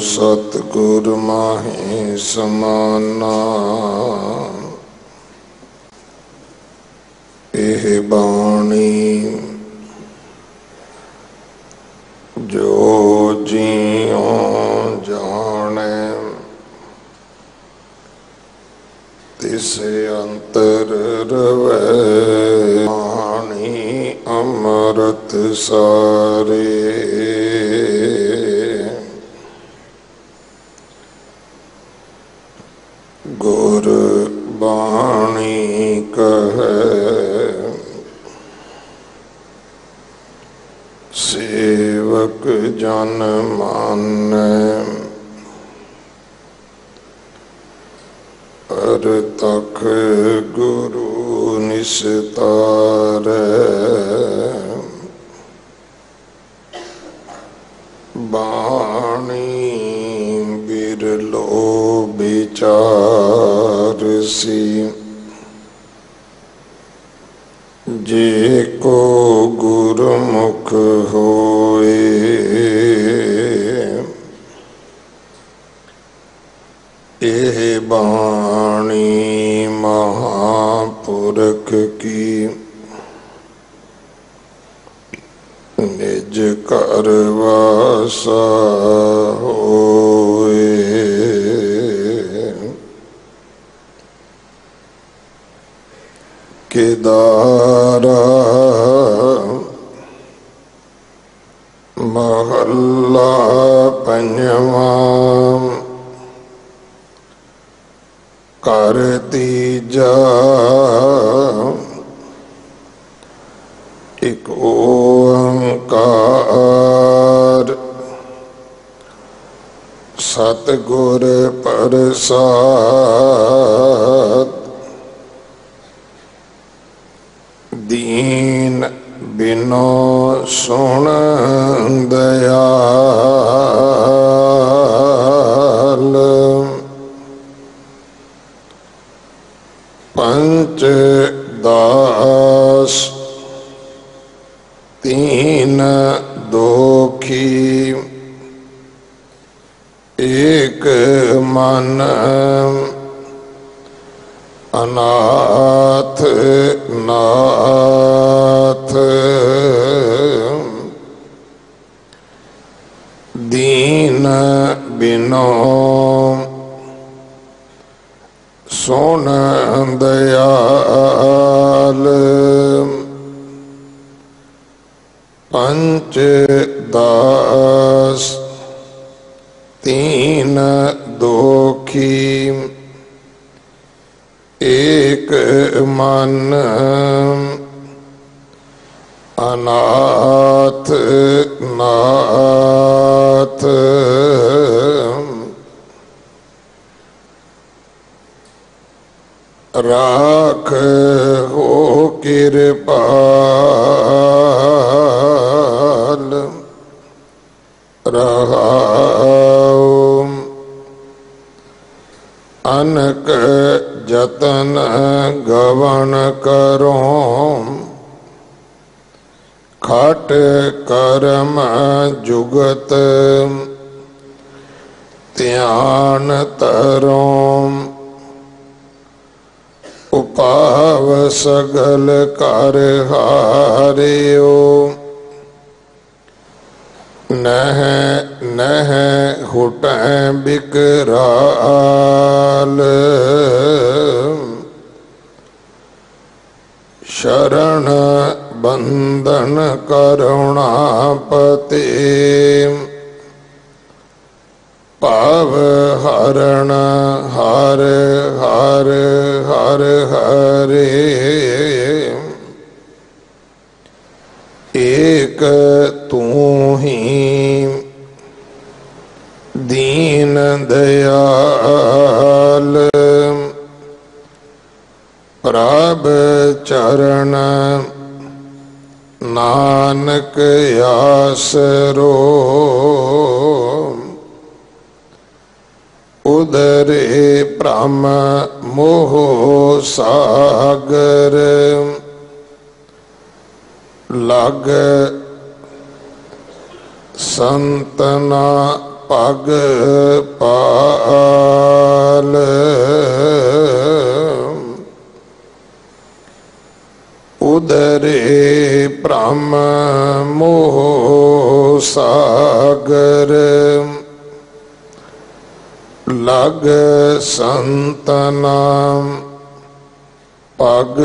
सतगुर माहे समाना। एह बाणी जो जियो जाने, तिस अंतर रवै बाणी अमृत सारे। गुर बाणी कहे सेवक जन मानै, अर तख गुरु निस्तारै। बाणी बिरलो विचारसी, जे को गुरमुख होए। एह बाणी महापुरख की, निज कर वासा होए। केदारा महला पंजवा, कर तीजा एक ओंकार। सतगुर प्रसाद, दीन बिनो सुन दयाल। पंच दास तीन दोखी, एक मन अनाथ नाथ। दीन बिनो सुन दयाल। पंच दास तीन दोखी, एक मन अनाथ नाथ। राख हो कृपाल, रहाओ अनक जतन गवन करो। खट कर्म जुगत ध्यान तरो। उपाव सगल कर हारियो, नह नह हुटै बिकराल। शरण बंधन करुणापति, पाव हरण हर हर हर हरे। एक तू ही दीन दयाल, प्रभ चरण नानक आसरो। उदरे ब्रह्म मोह सागर, लग संतना पग पाल उदरे ब्रह्म मोह सागर लग संतना पग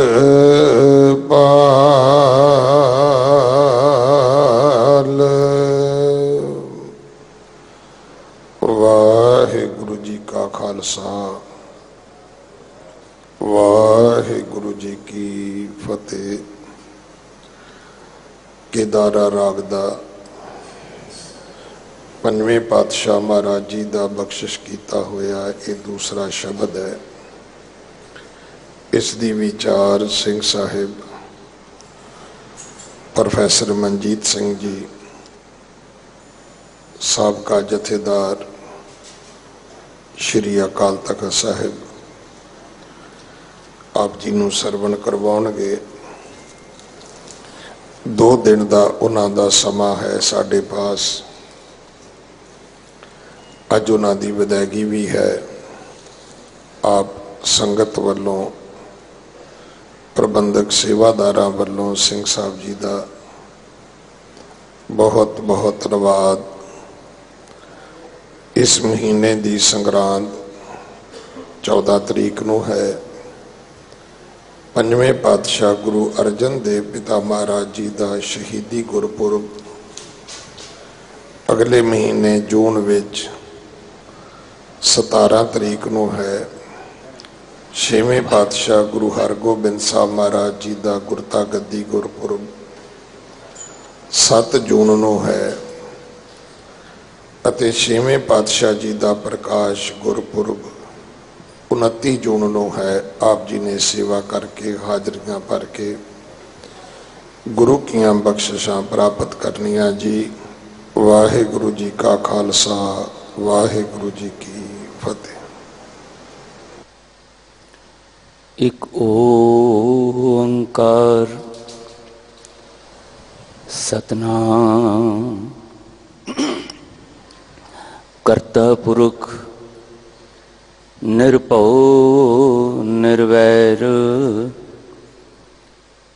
पाल। वाहिगुरु जी का खालसा वाहिगुरु जी की फतेह। केदारा राग दा पंजवें पातशाह महाराज जी का बख्शिश किया होया ये दूसरा शब्द है। इसकी विचार सिंह साहिब प्रोफैसर मनजीत सिंह जी साबका जथेदार श्री अकाल तख्त साहिब आप जी नूं सरवण करवाउणगे। 2 दिन का उन्हां दा समा है साडे पास। अज उन्हां दी विदायगी भी है। आप संगत वालों प्रबंधक सेवादारां वालों सिंह साहब जी का बहुत बहुत धन्यवाद। इस महीने की संगरांद 14 तरीक नूं है। पंजवें पातशाह गुरु अर्जन देव पिता महाराज जी का शहीदी गुरपुरब अगले महीने जून विच 17 तरीक नूं है। 6वें पातशाह गुरु हरगोबिंद साहब महाराज जी का गुरता गद्दी गुरपुरब 7 जून नूं है। अते 6वें पातशाह जी का प्रकाश गुरपुरब 29 जून नूं है। आप जी ने सेवा करके हाजरियां भर के गुरु कियां बख्शिशां प्राप्त करनियां जी। वाहिगुरु जी का खालसा वाहिगुरु जी की फतेह। एक ओंकार सतनाम करता पुरख निर्भव निर्वैर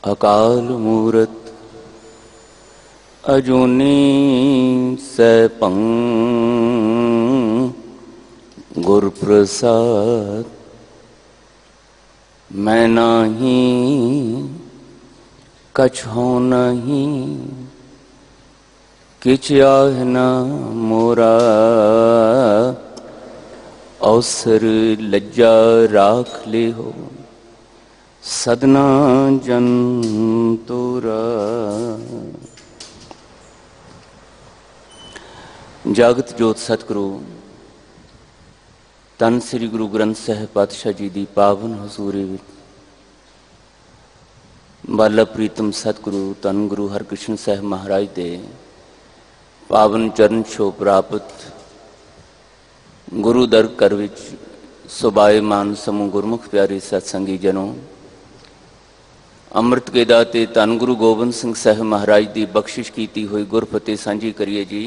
अकाल मूरत अजूनी सैभं गुर प्रसाद। मैं नहीं कछु नहीं किछ आह न मोरा अवसर लज्जा राख ले हो सदना जन तोरा। जागत जोत सतगुरु धन श्री गुरु ग्रंथ साहिब पातशाह जी की पावन हजूरी विच बाला प्रीतम सतगुरु धन गुरु हरकृष्ण साहिब महाराज के पावन चरण छो प्राप्त गुरु दर कर विच सुबायमान समूह गुरमुख प्यारे सत्संगी जनों। अमृत के दाते धन गुरु गोबिंद सिंह साहिब महाराज की बख्शिश की हुई गुरफतेह सांझी करिए जी।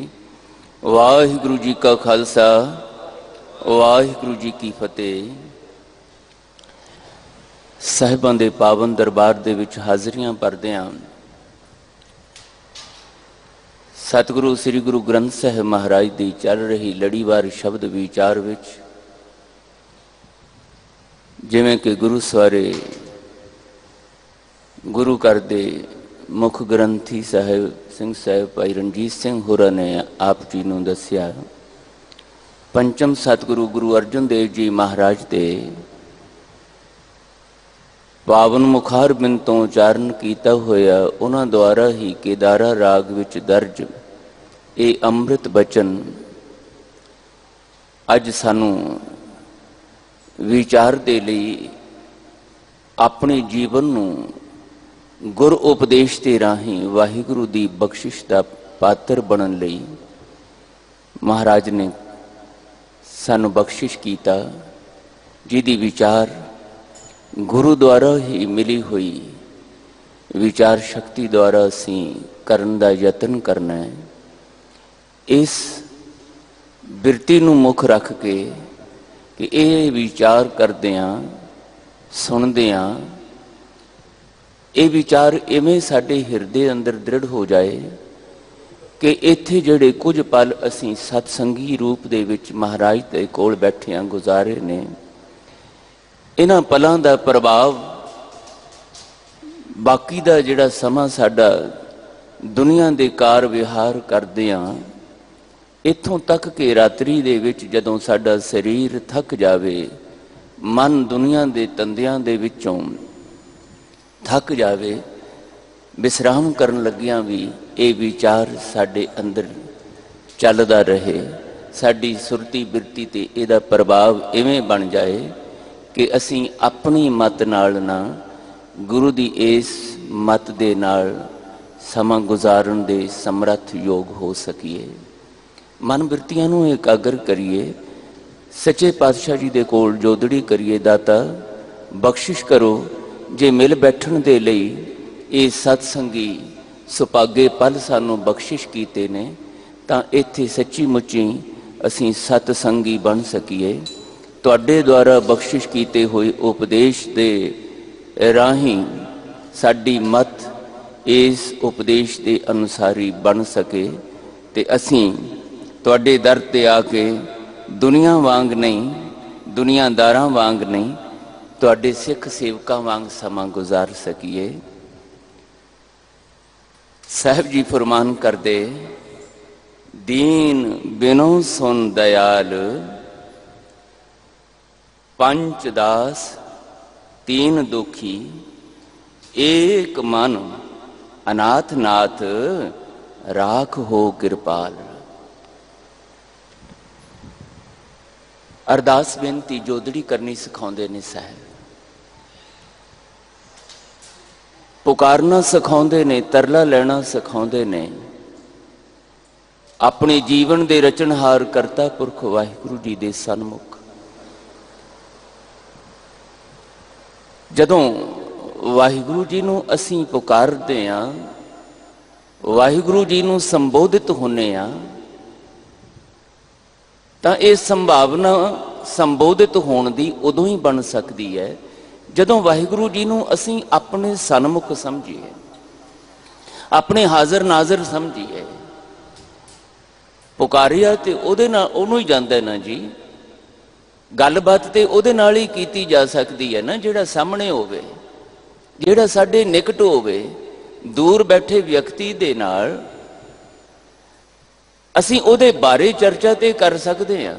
वाहिगुरु जी का खालसा वाहिगुरु जी की फतेह। साहिबां दे पावन दरबार दे विच हाज़रियां भरदियां सतगुरु श्री गुरु ग्रंथ साहिब महाराज की चल रही लड़ीवार शब्द विचार विच जिवें कि गुरु सवारे गुरु घर दे मुख ग्रंथी साहिब सिंह साहिब भाई रणजीत सिंह होरां ने आप जी नूं दस्सिया। पंचम सतगुरु गुरु अर्जन देव जी महाराज दे पावन मुखार बिन तो उचारण किया होया उन्हां द्वारा ही केदारा राग विच दर्ज ये अमृत बचन अज सानू विचार दे लई अपने जीवन नू गुर उपदेश के राही वाहिगुरु की बख्शिश का पात्र बनन लई महाराज ने सानू बख्शिश कीता, जिहदी विचार गुरु द्वारा ही मिली हुई विचार शक्ति द्वारा असी करन दा यतन करना है। इस ਬਿਰਤੀ ਨੂੰ ਮੁੱਖ ਰੱਖ ਕੇ ਕਿ ਇਹ ਵਿਚਾਰ ਕਰਦਿਆਂ ਸੁਣਦਿਆਂ ਇਹ ਵਿਚਾਰ ਇਵੇਂ ਸਾਡੇ ਹਿਰਦੇ ਅੰਦਰ ਦ੍ਰਿੜ ਹੋ ਜਾਏ ਕਿ ਇੱਥੇ ਜਿਹੜੇ ਕੁਝ ਪਲ ਅਸੀਂ ਸਤਸੰਗੀ ਰੂਪ ਦੇ ਵਿੱਚ ਮਹਾਰਾਜ ਦੇ ਕੋਲ ਬੈਠਿਆਂ ਗੁਜ਼ਾਰੇ ਨੇ, ਇਹਨਾਂ ਪਲਾਂ ਦਾ ਪ੍ਰਭਾਵ ਬਾਕੀ ਦਾ ਜਿਹੜਾ ਸਮਾਂ ਸਾਡਾ ਦੁਨੀਆ ਦੇ ਕਾਰ ਵਿਹਾਰ ਕਰਦਿਆਂ ਇੱਥੋਂ ਤੱਕ ਕਿ ਰਾਤਰੀ ਦੇ ਵਿੱਚ ਜਦੋਂ ਸਾਡਾ ਸਰੀਰ ਥੱਕ ਜਾਵੇ, ਮਨ ਦੁਨੀਆ ਦੇ ਤੰਦਿਆਂ ਦੇ ਵਿੱਚੋਂ ਥੱਕ ਜਾਵੇ, ਵਿਸਰਾਮ ਕਰਨ ਲੱਗਿਆਂ ਵੀ ਇਹ ਵਿਚਾਰ ਸਾਡੇ ਅੰਦਰ ਚੱਲਦਾ ਰਹੇ, ਸਾਡੀ ਸੁਰਤੀ ਬਿਰਤੀ ਤੇ ਇਹਦਾ ਪ੍ਰਭਾਵ ਇਵੇਂ ਬਣ ਜਾਏ ਕਿ ਅਸੀਂ ਆਪਣੀ ਮਤ ਨਾਲ ਨਾ ਗੁਰੂ ਦੀ ਇਸ ਮਤ ਦੇ ਨਾਲ ਸਮਾਂ ਗੁਜ਼ਾਰਨ ਦੇ ਸਮਰੱਥ ਯੋਗ ਹੋ ਸਕੀਏ। ਮਨ ਬਿਰਤੀਆਂ ਨੂੰ ਇਕਾਗਰ ਕਰੀਏ, ਸੱਚੇ ਪਾਤਸ਼ਾਹ ਜੀ ਦੇ ਕੋਲ ਜੋਦੜੀ ਕਰੀਏ। ਦਾਤਾ ਬਖਸ਼ਿਸ਼ ਕਰੋ, ਜੇ ਮਿਲ ਬੈਠਣ ਦੇ ਲਈ ਇਹ ਸਤਸੰਗੀ ਸੁਭਾਗੇ ਪਲ ਸਾਨੂੰ ਬਖਸ਼ਿਸ਼ ਕੀਤੇ ਨੇ ਤਾਂ ਇੱਥੇ ਸੱਚੀ ਮੁੱਚੀ ਅਸੀਂ ਸਤਸੰਗੀ ਬਣ ਸਕੀਏ। ਤੁਹਾਡੇ ਦੁਆਰਾ ਬਖਸ਼ਿਸ਼ ਕੀਤੇ ਹੋਏ ਉਪਦੇਸ਼ ਦੇ ਰਾਹੀਂ ਸਾਡੀ ਮਤ ਇਸ ਉਪਦੇਸ਼ ਦੇ ਅਨੁਸਾਰੀ ਬਣ ਸਕੇ ਤੇ ਅਸੀਂ ਤੁਹਾਡੇ ਦਰ ਤੇ ਆ ਕੇ ਦੁਨੀਆ ਵਾਂਗ ਨਹੀਂ, ਦੁਨੀਆਦਾਰਾਂ ਵਾਂਗ ਨਹੀਂ, ਤੁਹਾਡੇ ਸਿੱਖ ਸੇਵਕਾਂ ਵਾਂਗ ਸਮਾਂ ਗੁਜ਼ਾਰ ਸਕੀਏ। ਸਾਹਿਬ ਜੀ ਫਰਮਾਨ ਕਰਦੇ, ਦੀਨ ਬਿਨੋ ਸੁਨ ਦਇਆਲ, ਪੰਚ ਦਾਸ तीन दुखी, एक मन अनाथ नाथ, राख हो कृपाल। अरदास बेनती जोदड़ी करनी सिखाउंदे ने साहब, पुकारना सिखाउंदे ने, तरला लेना सिखाउंदे ने। अपने जीवन दे रचनहार करता पुरख वाहिगुरु जी दे सन्मुख ਜਦੋਂ ਵਾਹਿਗੁਰੂ ਜੀ ਨੂੰ ਅਸੀਂ ਪੁਕਾਰਦੇ ਹਾਂ, ਵਾਹਿਗੁਰੂ ਜੀ ਨੂੰ ਸੰਬੋਧਿਤ ਹੁੰਨੇ ਆ, ਤਾਂ ਇਹ ਸੰਭਾਵਨਾ ਸੰਬੋਧਿਤ ਹੋਣ ਦੀ ਉਦੋਂ ਹੀ ਬਣ ਸਕਦੀ ਹੈ ਜਦੋਂ ਵਾਹਿਗੁਰੂ ਜੀ ਨੂੰ ਅਸੀਂ ਆਪਣੇ ਸਨਮੁਖ ਸਮਝੀਏ, ਆਪਣੇ ਹਾਜ਼ਰ ਨਾਜ਼ਰ ਸਮਝੀਏ। ਪੁਕਾਰਿਆ ਤੇ ਉਹਦੇ ਨਾਲ ਉਹਨੂੰ ਹੀ ਜਾਂਦਾ ਨਾ ਜੀ, ਗੱਲਬਾਤ ਤੇ ਉਹਦੇ ਨਾਲ ਹੀ ਕੀਤੀ ਜਾ ਸਕਦੀ ਹੈ ਨਾ ਜਿਹੜਾ ਸਾਹਮਣੇ ਹੋਵੇ, ਜਿਹੜਾ ਸਾਡੇ ਨਿਕਟ ਹੋਵੇ। ਦੂਰ ਬੈਠੇ ਵਿਅਕਤੀ ਦੇ ਨਾਲ ਅਸੀਂ ਉਹਦੇ ਬਾਰੇ ਚਰਚਾ ਤੇ ਕਰ ਸਕਦੇ ਹਾਂ,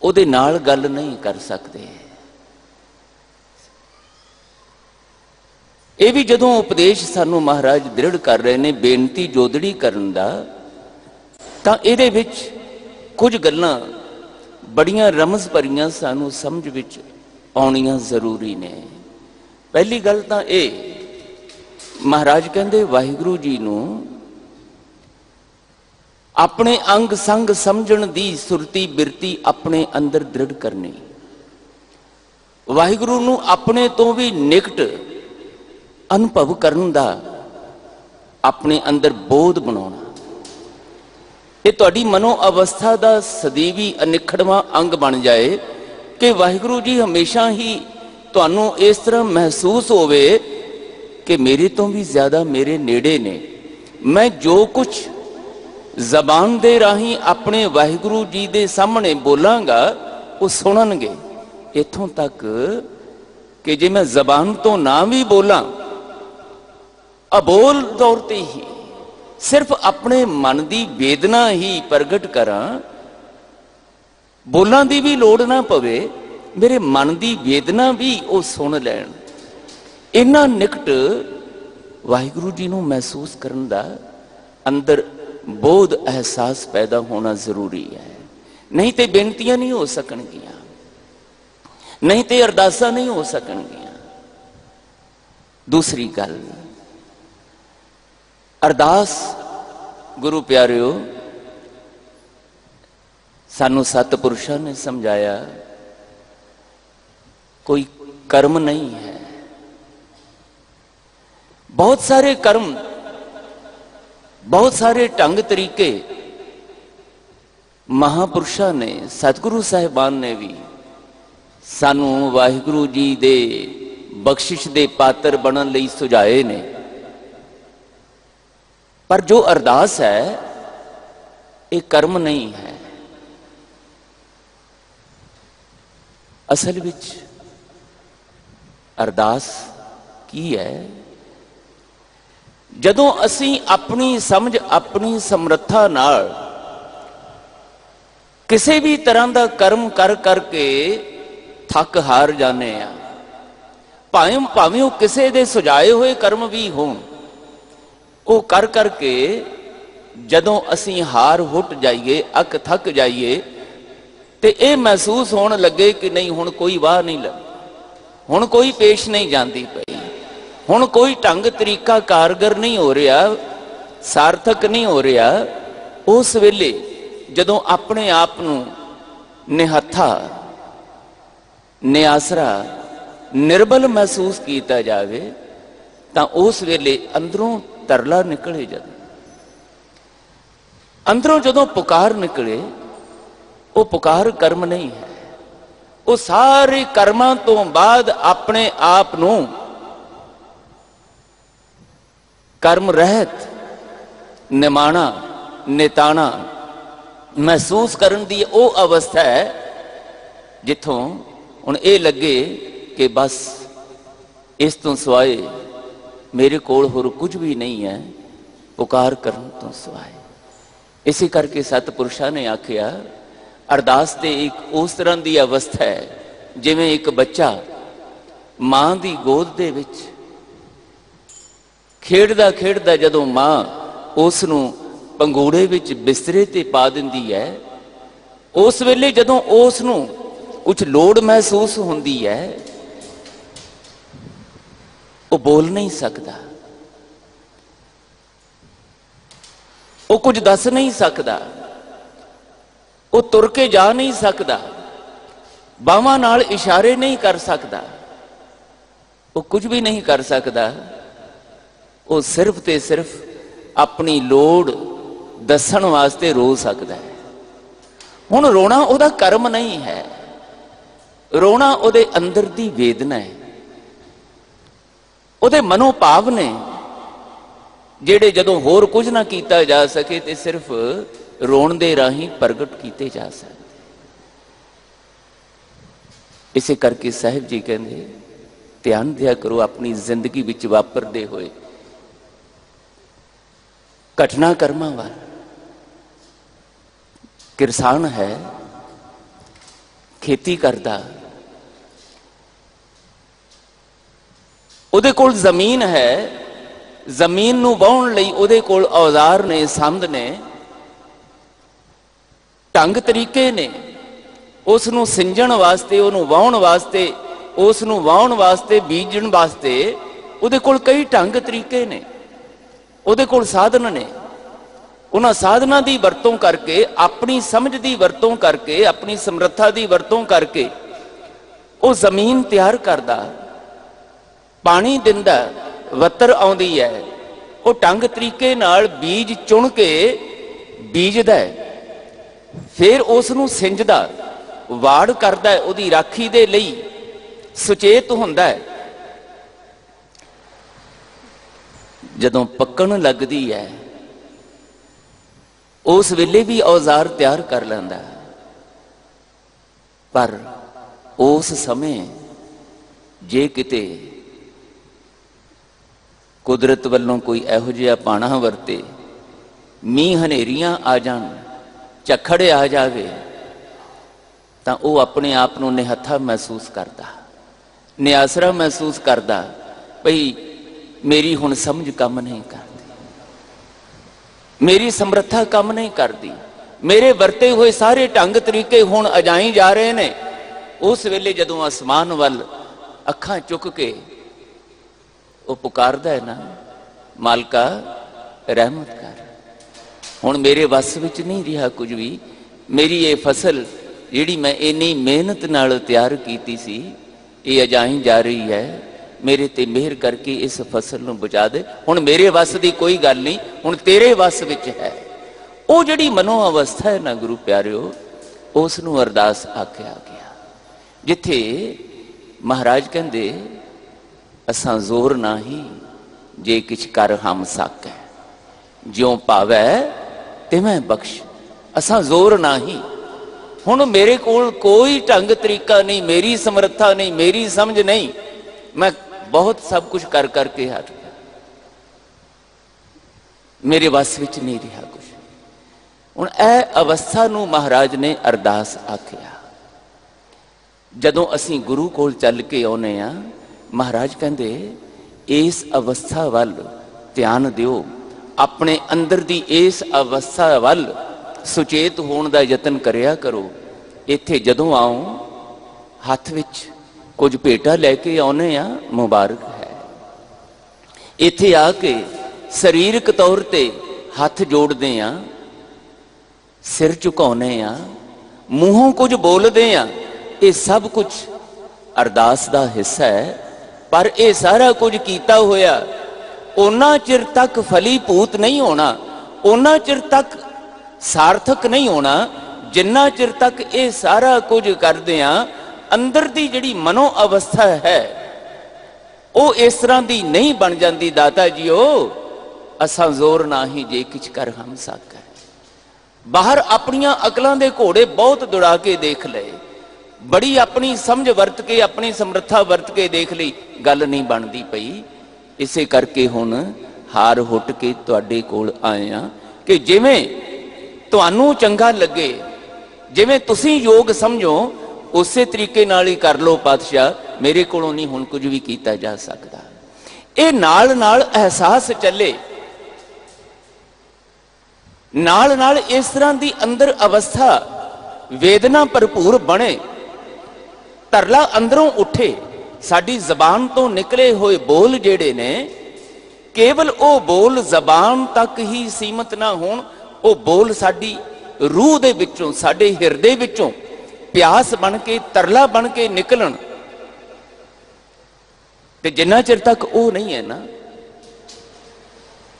ਉਹਦੇ ਨਾਲ ਗੱਲ ਨਹੀਂ ਕਰ ਸਕਦੇ। ਇਹ ਵੀ ਜਦੋਂ ਉਪਦੇਸ਼ ਸਾਨੂੰ ਮਹਾਰਾਜ ਦ੍ਰਿੜ ਕਰ ਰਹੇ ਨੇ ਬੇਨਤੀ ਜੋਦੜੀ ਕਰਨ ਦਾ, ਤਾਂ ਇਹਦੇ ਵਿੱਚ ਕੁਝ ਗੱਲਾਂ ਬੜੀਆਂ ਰਮਜ਼ ਭਰੀਆਂ ਸਾਨੂੰ ਸਮਝ ਵਿੱਚ ਆਉਣੀਆਂ ਜ਼ਰੂਰੀ ਨੇ। ਪਹਿਲੀ ਗੱਲ ਤਾਂ ਇਹ, ਮਹਾਰਾਜ ਕਹਿੰਦੇ ਵਾਹਿਗੁਰੂ ਜੀ ਨੂੰ ਆਪਣੇ ਅੰਗ ਸੰਗ ਸਮਝਣ ਦੀ ਸੁਰਤੀ ਬਿਰਤੀ ਆਪਣੇ ਅੰਦਰ ਦ੍ਰਿੜ ਕਰਨੀ, ਵਾਹਿਗੁਰੂ ਨੂੰ ਆਪਣੇ ਤੋਂ ਵੀ ਨਿਕਟ ਅਨੁਭਵ ਕਰਨ ਦਾ ਆਪਣੇ ਅੰਦਰ ਬੋਧ ਬਣਾਉਣਾ। ਇਹ ਤੁਹਾਡੀ ਮਨੋ ਅਵਸਥਾ ਦਾ ਸਦੀਵੀ ਅਨਿਖੜਵਾਂ ਅੰਗ ਬਣ ਜਾਏ ਕਿ ਵਾਹਿਗੁਰੂ ਜੀ ਹਮੇਸ਼ਾ ਹੀ ਤੁਹਾਨੂੰ ਇਸ ਤਰ੍ਹਾਂ ਮਹਿਸੂਸ ਹੋਵੇ ਕਿ ਮੇਰੇ ਤੋਂ ਵੀ ਜ਼ਿਆਦਾ ਮੇਰੇ ਨੇੜੇ ਨੇ। ਮੈਂ ਜੋ ਕੁਝ ਜ਼ਬਾਨ ਦੇ ਰਾਹੀਂ ਆਪਣੇ ਵਾਹਿਗੁਰੂ ਜੀ ਦੇ ਸਾਹਮਣੇ ਬੋਲਾਂਗਾ ਉਹ ਸੁਣਨਗੇ। ਇੱਥੋਂ ਤੱਕ ਕਿ ਜੇ ਮੈਂ ਜ਼ਬਾਨ ਤੋਂ ਨਾ ਵੀ ਬੋਲਾਂ, ਅਬੋਲ ਤੌਰ ਤੇ ਹੀ ਸਿਰਫ ਆਪਣੇ ਮਨ ਦੀ ਵੇਦਨਾ ਹੀ ਪ੍ਰਗਟ ਕਰਾਂ, ਬੋਲਾਂ ਦੀ ਵੀ ਲੋੜ ਨਾ ਪਵੇ, ਮੇਰੇ ਮਨ ਦੀ ਵੇਦਨਾ ਵੀ ਉਹ ਸੁਣ ਲੈਣ। ਇੰਨਾ ਨਿਕਟ ਵਾਹਿਗੁਰੂ ਜੀ ਨੂੰ ਮਹਿਸੂਸ ਕਰਨ ਦਾ ਅੰਦਰ ਬੋਧ ਅਹਿਸਾਸ ਪੈਦਾ ਹੋਣਾ ਜ਼ਰੂਰੀ ਹੈ। ਨਹੀਂ ਤੇ ਬੇਨਤੀਆਂ ਨਹੀਂ ਹੋ ਸਕਣਗੀਆਂ, ਨਹੀਂ ਤੇ ਅਰਦਾਸਾਂ ਨਹੀਂ ਹੋ ਸਕਣਗੀਆਂ। ਦੂਸਰੀ ਗੱਲ, ਅਰਦਾਸ ਗੁਰੂ ਪਿਆਰਿਓ ਸਾਨੂੰ ਸਤਿਪੁਰਸ਼ਾਂ ਨੇ ਸਮਝਾਇਆ ਕੋਈ ਕਰਮ ਨਹੀਂ ਹੈ। ਬਹੁਤ ਸਾਰੇ ਕਰਮ, ਬਹੁਤ ਸਾਰੇ ਢੰਗ ਤਰੀਕੇ महापुरुषां ने सतगुरु साहिबान ने भी सानू वाहिगुरु जी दे बख्शिश दे पात्र बनन लई सुझाए ने। पर जो अरदास है ये कर्म नहीं है। असल विच अरदास की है? जदों असी अपनी समझ अपनी समर्था नाल किसी भी तरह का कर्म कर करके थक हार जाने आ, भावें वो किसी दे सुझाए हुए कर्म भी होण, वो कर करके जदों असी हार हुट जाइए अक थक जाइए तो यह महसूस होने लगे कि नहीं हुण कोई वाह नहीं लग, हुण कोई पेश नहीं जाती पई, हुण कोई ढंग तरीका कारगर नहीं हो रहा, सार्थक नहीं हो रहा। उस वेले जदों अपने आप नूं निहत्था निआसरा निर्बल महसूस किया जाए तो उस वेले अंदरों तरला निकले, जद अंदरों जदों पुकार निकले, वो पुकार कर्म नहीं है। वो सारे कर्मां तो बाद अपने आप नूं कर्म रहत निमाणा निताणा महसूस करन दी वो अवस्था है जिथों हुण ये लगे कि बस इस तो सिवाए मेरे कोल होर कुछ भी नहीं है, पुकार करन तो सिवाए। इसी करके सतपुरुषां ने आखिया अरदास ते एक उस तरह की अवस्था है जिवें एक बच्चा मां दी गोद दे विच खेडदा खेडदा जदों मां उसनूं पंगूड़े विच बिस्तरे ते पा दिंदी है, उस वेले जदों उसनूं कुछ लोड़ महसूस होंदी है, वो बोल नहीं सकता, वो कुछ दस नहीं सकता, वो तुर के जा नहीं सकता, बावां नाल इशारे नहीं कर सकता, वो कुछ भी नहीं कर सकता। वो सिर्फ ते सिर्फ अपनी लोड़ दसन वास्ते रो सकता है। हुण रोना उहदा कर्म नहीं है, रोना उहदे अंदर दी वेदना है, उहदे मनोभाव ने जेड़े जदों होर कुछ ना किया जा सके ते सिर्फ रोण दे राही प्रगट किए जा सकते। इसे करके साहिब जी कहते ध्यान दिया करो अपनी जिंदगी विच वापरदे होए घटना कर्मां वाल। किसान है, खेती करता, उहदे कोल जमीन है, जमीन नूं वाहण लई उहदे कोल औजार ने, संद ने, ढंग तरीके ने, उसनूं सिंजण वास्ते, उहनूं वाहण वास्ते, उसनूं वाहण वास्ते, बीजण वास्ते उहदे कोल कई ढंग तरीके ने, उहदे कोल साधन ने। उन्हां साधना की वरतों करके, अपनी समझ की वरतों करके, अपनी समर्था की वरतों करके वो जमीन तैयार करदा, पानी दिंदा, वतर आउंदी है, वो ढंग तरीके नाल बीज चुन के बीजदा है, फिर उसनूं सिंजदा, वाड़ करदा है, उहदी राखी दे लई सुचेत हुंदा है। जदों पक्कण लगदी है उस वेले भी औजार तैयार कर लैंदा, पर उस समय जे किते कुदरत वालों कोई इहो जिहा पाणा वरते, मीह हनेरियां आ जाण, झक्खड़ आ जावे, तां वह अपने आप नूं निहत्था महसूस करदा, निआसरा महसूस करदा, भई मेरी हुण समझ काम नहीं करती, मेरी समर्था काम नहीं करती, मेरे वरते हुए सारे ढंग तरीके हुण अजाई जा रहे ने। उस वेले जदों आसमान वल अखां चुक के वो पुकारदा है ना, मालका रहमत कर, हुण मेरे वस विच नहीं रहा कुछ भी, मेरी ये फसल जिहड़ी मैं इन्नी मेहनत नाल तैयार कीती सी, ये अजाई जा रही है, मेरे ते मेहर करके इस फसल नूं बचा दे, हुण मेरे वस दी कोई गल नहीं, हुण तेरे वस विच है। ਉਹ ਜਿਹੜੀ ਮਨੋ ਅਵਸਥਾ ਹੈ ਨਾ ਗੁਰੂ ਪਿਆਰਿਓ, ਉਸ ਨੂੰ ਅਰਦਾਸ ਆਖਿਆ ਗਿਆ। ਜਿੱਥੇ ਮਹਾਰਾਜ ਕਹਿੰਦੇ ਅਸਾਂ ਜ਼ੋਰ ਨਾਹੀ ਜੇ ਕਿਛ ਕਰ ਹਮ ਸਾਕੈ, ਜਿਉ ਭਾਵੈ ਤਿਵੇਂ ਬਖਸ਼। ਅਸਾਂ ਜ਼ੋਰ ਨਾਹੀ, ਹੁਣ ਮੇਰੇ ਕੋਲ ਕੋਈ ਢੰਗ ਤਰੀਕਾ ਨਹੀਂ, ਮੇਰੀ ਸਮਰੱਥਾ ਨਹੀਂ, ਮੇਰੀ ਸਮਝ ਨਹੀਂ, ਮੈਂ ਬਹੁਤ ਸਭ ਕੁਝ ਕਰ ਕਰਕੇ ਹਟ ਗਿਆ, ਮੇਰੇ ਵੱਸ ਵਿੱਚ ਨਹੀਂ ਰਿਹਾ ਕੁਝ। ਹੁਣ ਇਹ ਅਵਸਥਾ ਨੂੰ ਮਹਾਰਾਜ ਨੇ ਅਰਦਾਸ ਆਖਿਆ। ਜਦੋਂ ਅਸੀਂ ਗੁਰੂ ਕੋਲ ਚੱਲ ਕੇ ਆਉਨੇ ਆ, ਮਹਾਰਾਜ ਕਹਿੰਦੇ ਇਸ ਅਵਸਥਾ ਵੱਲ ਧਿਆਨ ਦਿਓ, ਆਪਣੇ ਅੰਦਰ ਦੀ ਇਸ ਅਵਸਥਾ ਵੱਲ ਸੁਚੇਤ ਹੋਣ ਦਾ ਯਤਨ ਕਰਿਆ ਕਰੋ। ਇੱਥੇ ਜਦੋਂ ਆਓ ਹੱਥ ਵਿੱਚ ਕੁਝ ਭੇਟਾ ਲੈ ਕੇ ਆਉਨੇ ਆ, ਮੁਬਾਰਕ ਹੈ। ਇੱਥੇ ਆ ਕੇ ਸਰੀਰਕ ਤੌਰ ਤੇ ਹੱਥ ਜੋੜਦੇ ਆ, ਸਿਰ ਝੁਕਾਉਨੇ ਆ, ਮੂੰਹੋਂ ਕੁਝ ਬੋਲਦੇ ਆ, ਇਹ ਸਭ ਕੁਝ ਅਰਦਾਸ ਦਾ ਹਿੱਸਾ ਹੈ। ਪਰ ਇਹ ਸਾਰਾ ਕੁਝ ਕੀਤਾ ਹੋਇਆ ਉਹਨਾਂ ਚਿਰ ਤੱਕ ਫਲੀਭੂਤ ਨਹੀਂ ਹੋਣਾ, ਉਹਨਾਂ ਚਿਰ ਤੱਕ ਸਾਰਥਕ ਨਹੀਂ ਹੋਣਾ, ਜਿੰਨਾ ਚਿਰ ਤੱਕ ਇਹ ਸਾਰਾ ਕੁਝ ਕਰਦੇ ਆ ਅੰਦਰ ਦੀ ਜਿਹੜੀ ਮਨੋ ਅਵਸਥਾ ਹੈ ਉਹ ਇਸ ਤਰ੍ਹਾਂ ਦੀ ਨਹੀਂ ਬਣ ਜਾਂਦੀ। ਦਾਤਾ ਜੀਓ ਅਸਾਂ ਜ਼ੋਰ ਨਾਹੀ ਜੇ ਕਿਛ ਕਰ ਹਮ ਸਾਕੈ। ਬਾਹਰ ਆਪਣੀਆਂ ਅਕਲਾਂ ਦੇ ਘੋੜੇ ਬਹੁਤ ਦੌੜਾ ਕੇ ਦੇਖ ਲਏ, ਬੜੀ ਆਪਣੀ ਸਮਝ ਵਰਤ ਕੇ, ਆਪਣੀ ਸਮਰੱਥਾ ਵਰਤ ਕੇ ਦੇਖ ਲਈ, ਗੱਲ ਨਹੀਂ ਬਣਦੀ ਪਈ। ਇਸੇ ਕਰਕੇ ਹੁਣ ਹਾਰ ਹੁੱਟ ਕੇ ਤੁਹਾਡੇ ਕੋਲ ਆਏ ਆ ਕਿ ਜਿਵੇਂ ਤੁਹਾਨੂੰ ਚੰਗਾ ਲੱਗੇ, ਜਿਵੇਂ ਤੁਸੀਂ ਯੋਗ ਸਮਝੋ, ਉਸੇ ਤਰੀਕੇ ਨਾਲ ਹੀ ਕਰ ਲਓ ਪਾਤਸ਼ਾਹ, ਮੇਰੇ ਕੋਲੋਂ ਨਹੀਂ ਹੁਣ ਕੁਝ ਵੀ ਕੀਤਾ ਜਾ ਸਕਦਾ। ਇਹ ਨਾਲ ਨਾਲ ਅਹਿਸਾਸ ਚੱਲੇ, ਨਾਲ ਨਾਲ ਇਸ ਤਰ੍ਹਾਂ ਦੀ ਅੰਦਰ ਅਵਸਥਾ ਵੇਦਨਾ ਭਰਪੂਰ ਬਣੇ, ਤਰਲਾ ਅੰਦਰੋਂ ਉੱਠੇ। ਸਾਡੀ ਜ਼ਬਾਨ ਤੋਂ ਨਿਕਲੇ ਹੋਏ ਬੋਲ ਜਿਹੜੇ ਨੇ, ਕੇਵਲ ਉਹ ਬੋਲ ਜ਼ਬਾਨ ਤੱਕ ਹੀ ਸੀਮਤ ਨਾ ਹੋਣ, ਉਹ ਬੋਲ ਸਾਡੀ ਰੂਹ ਦੇ ਵਿੱਚੋਂ, ਸਾਡੇ ਹਿਰਦੇ ਵਿੱਚੋਂ ਪਿਆਸ ਬਣ ਕੇ, ਤਰਲਾ ਬਣ ਕੇ ਨਿਕਲਣ। ਤੇ ਜਿੰਨਾ ਚਿਰ ਤੱਕ ਉਹ ਨਹੀਂ ਹੈ ਨਾ,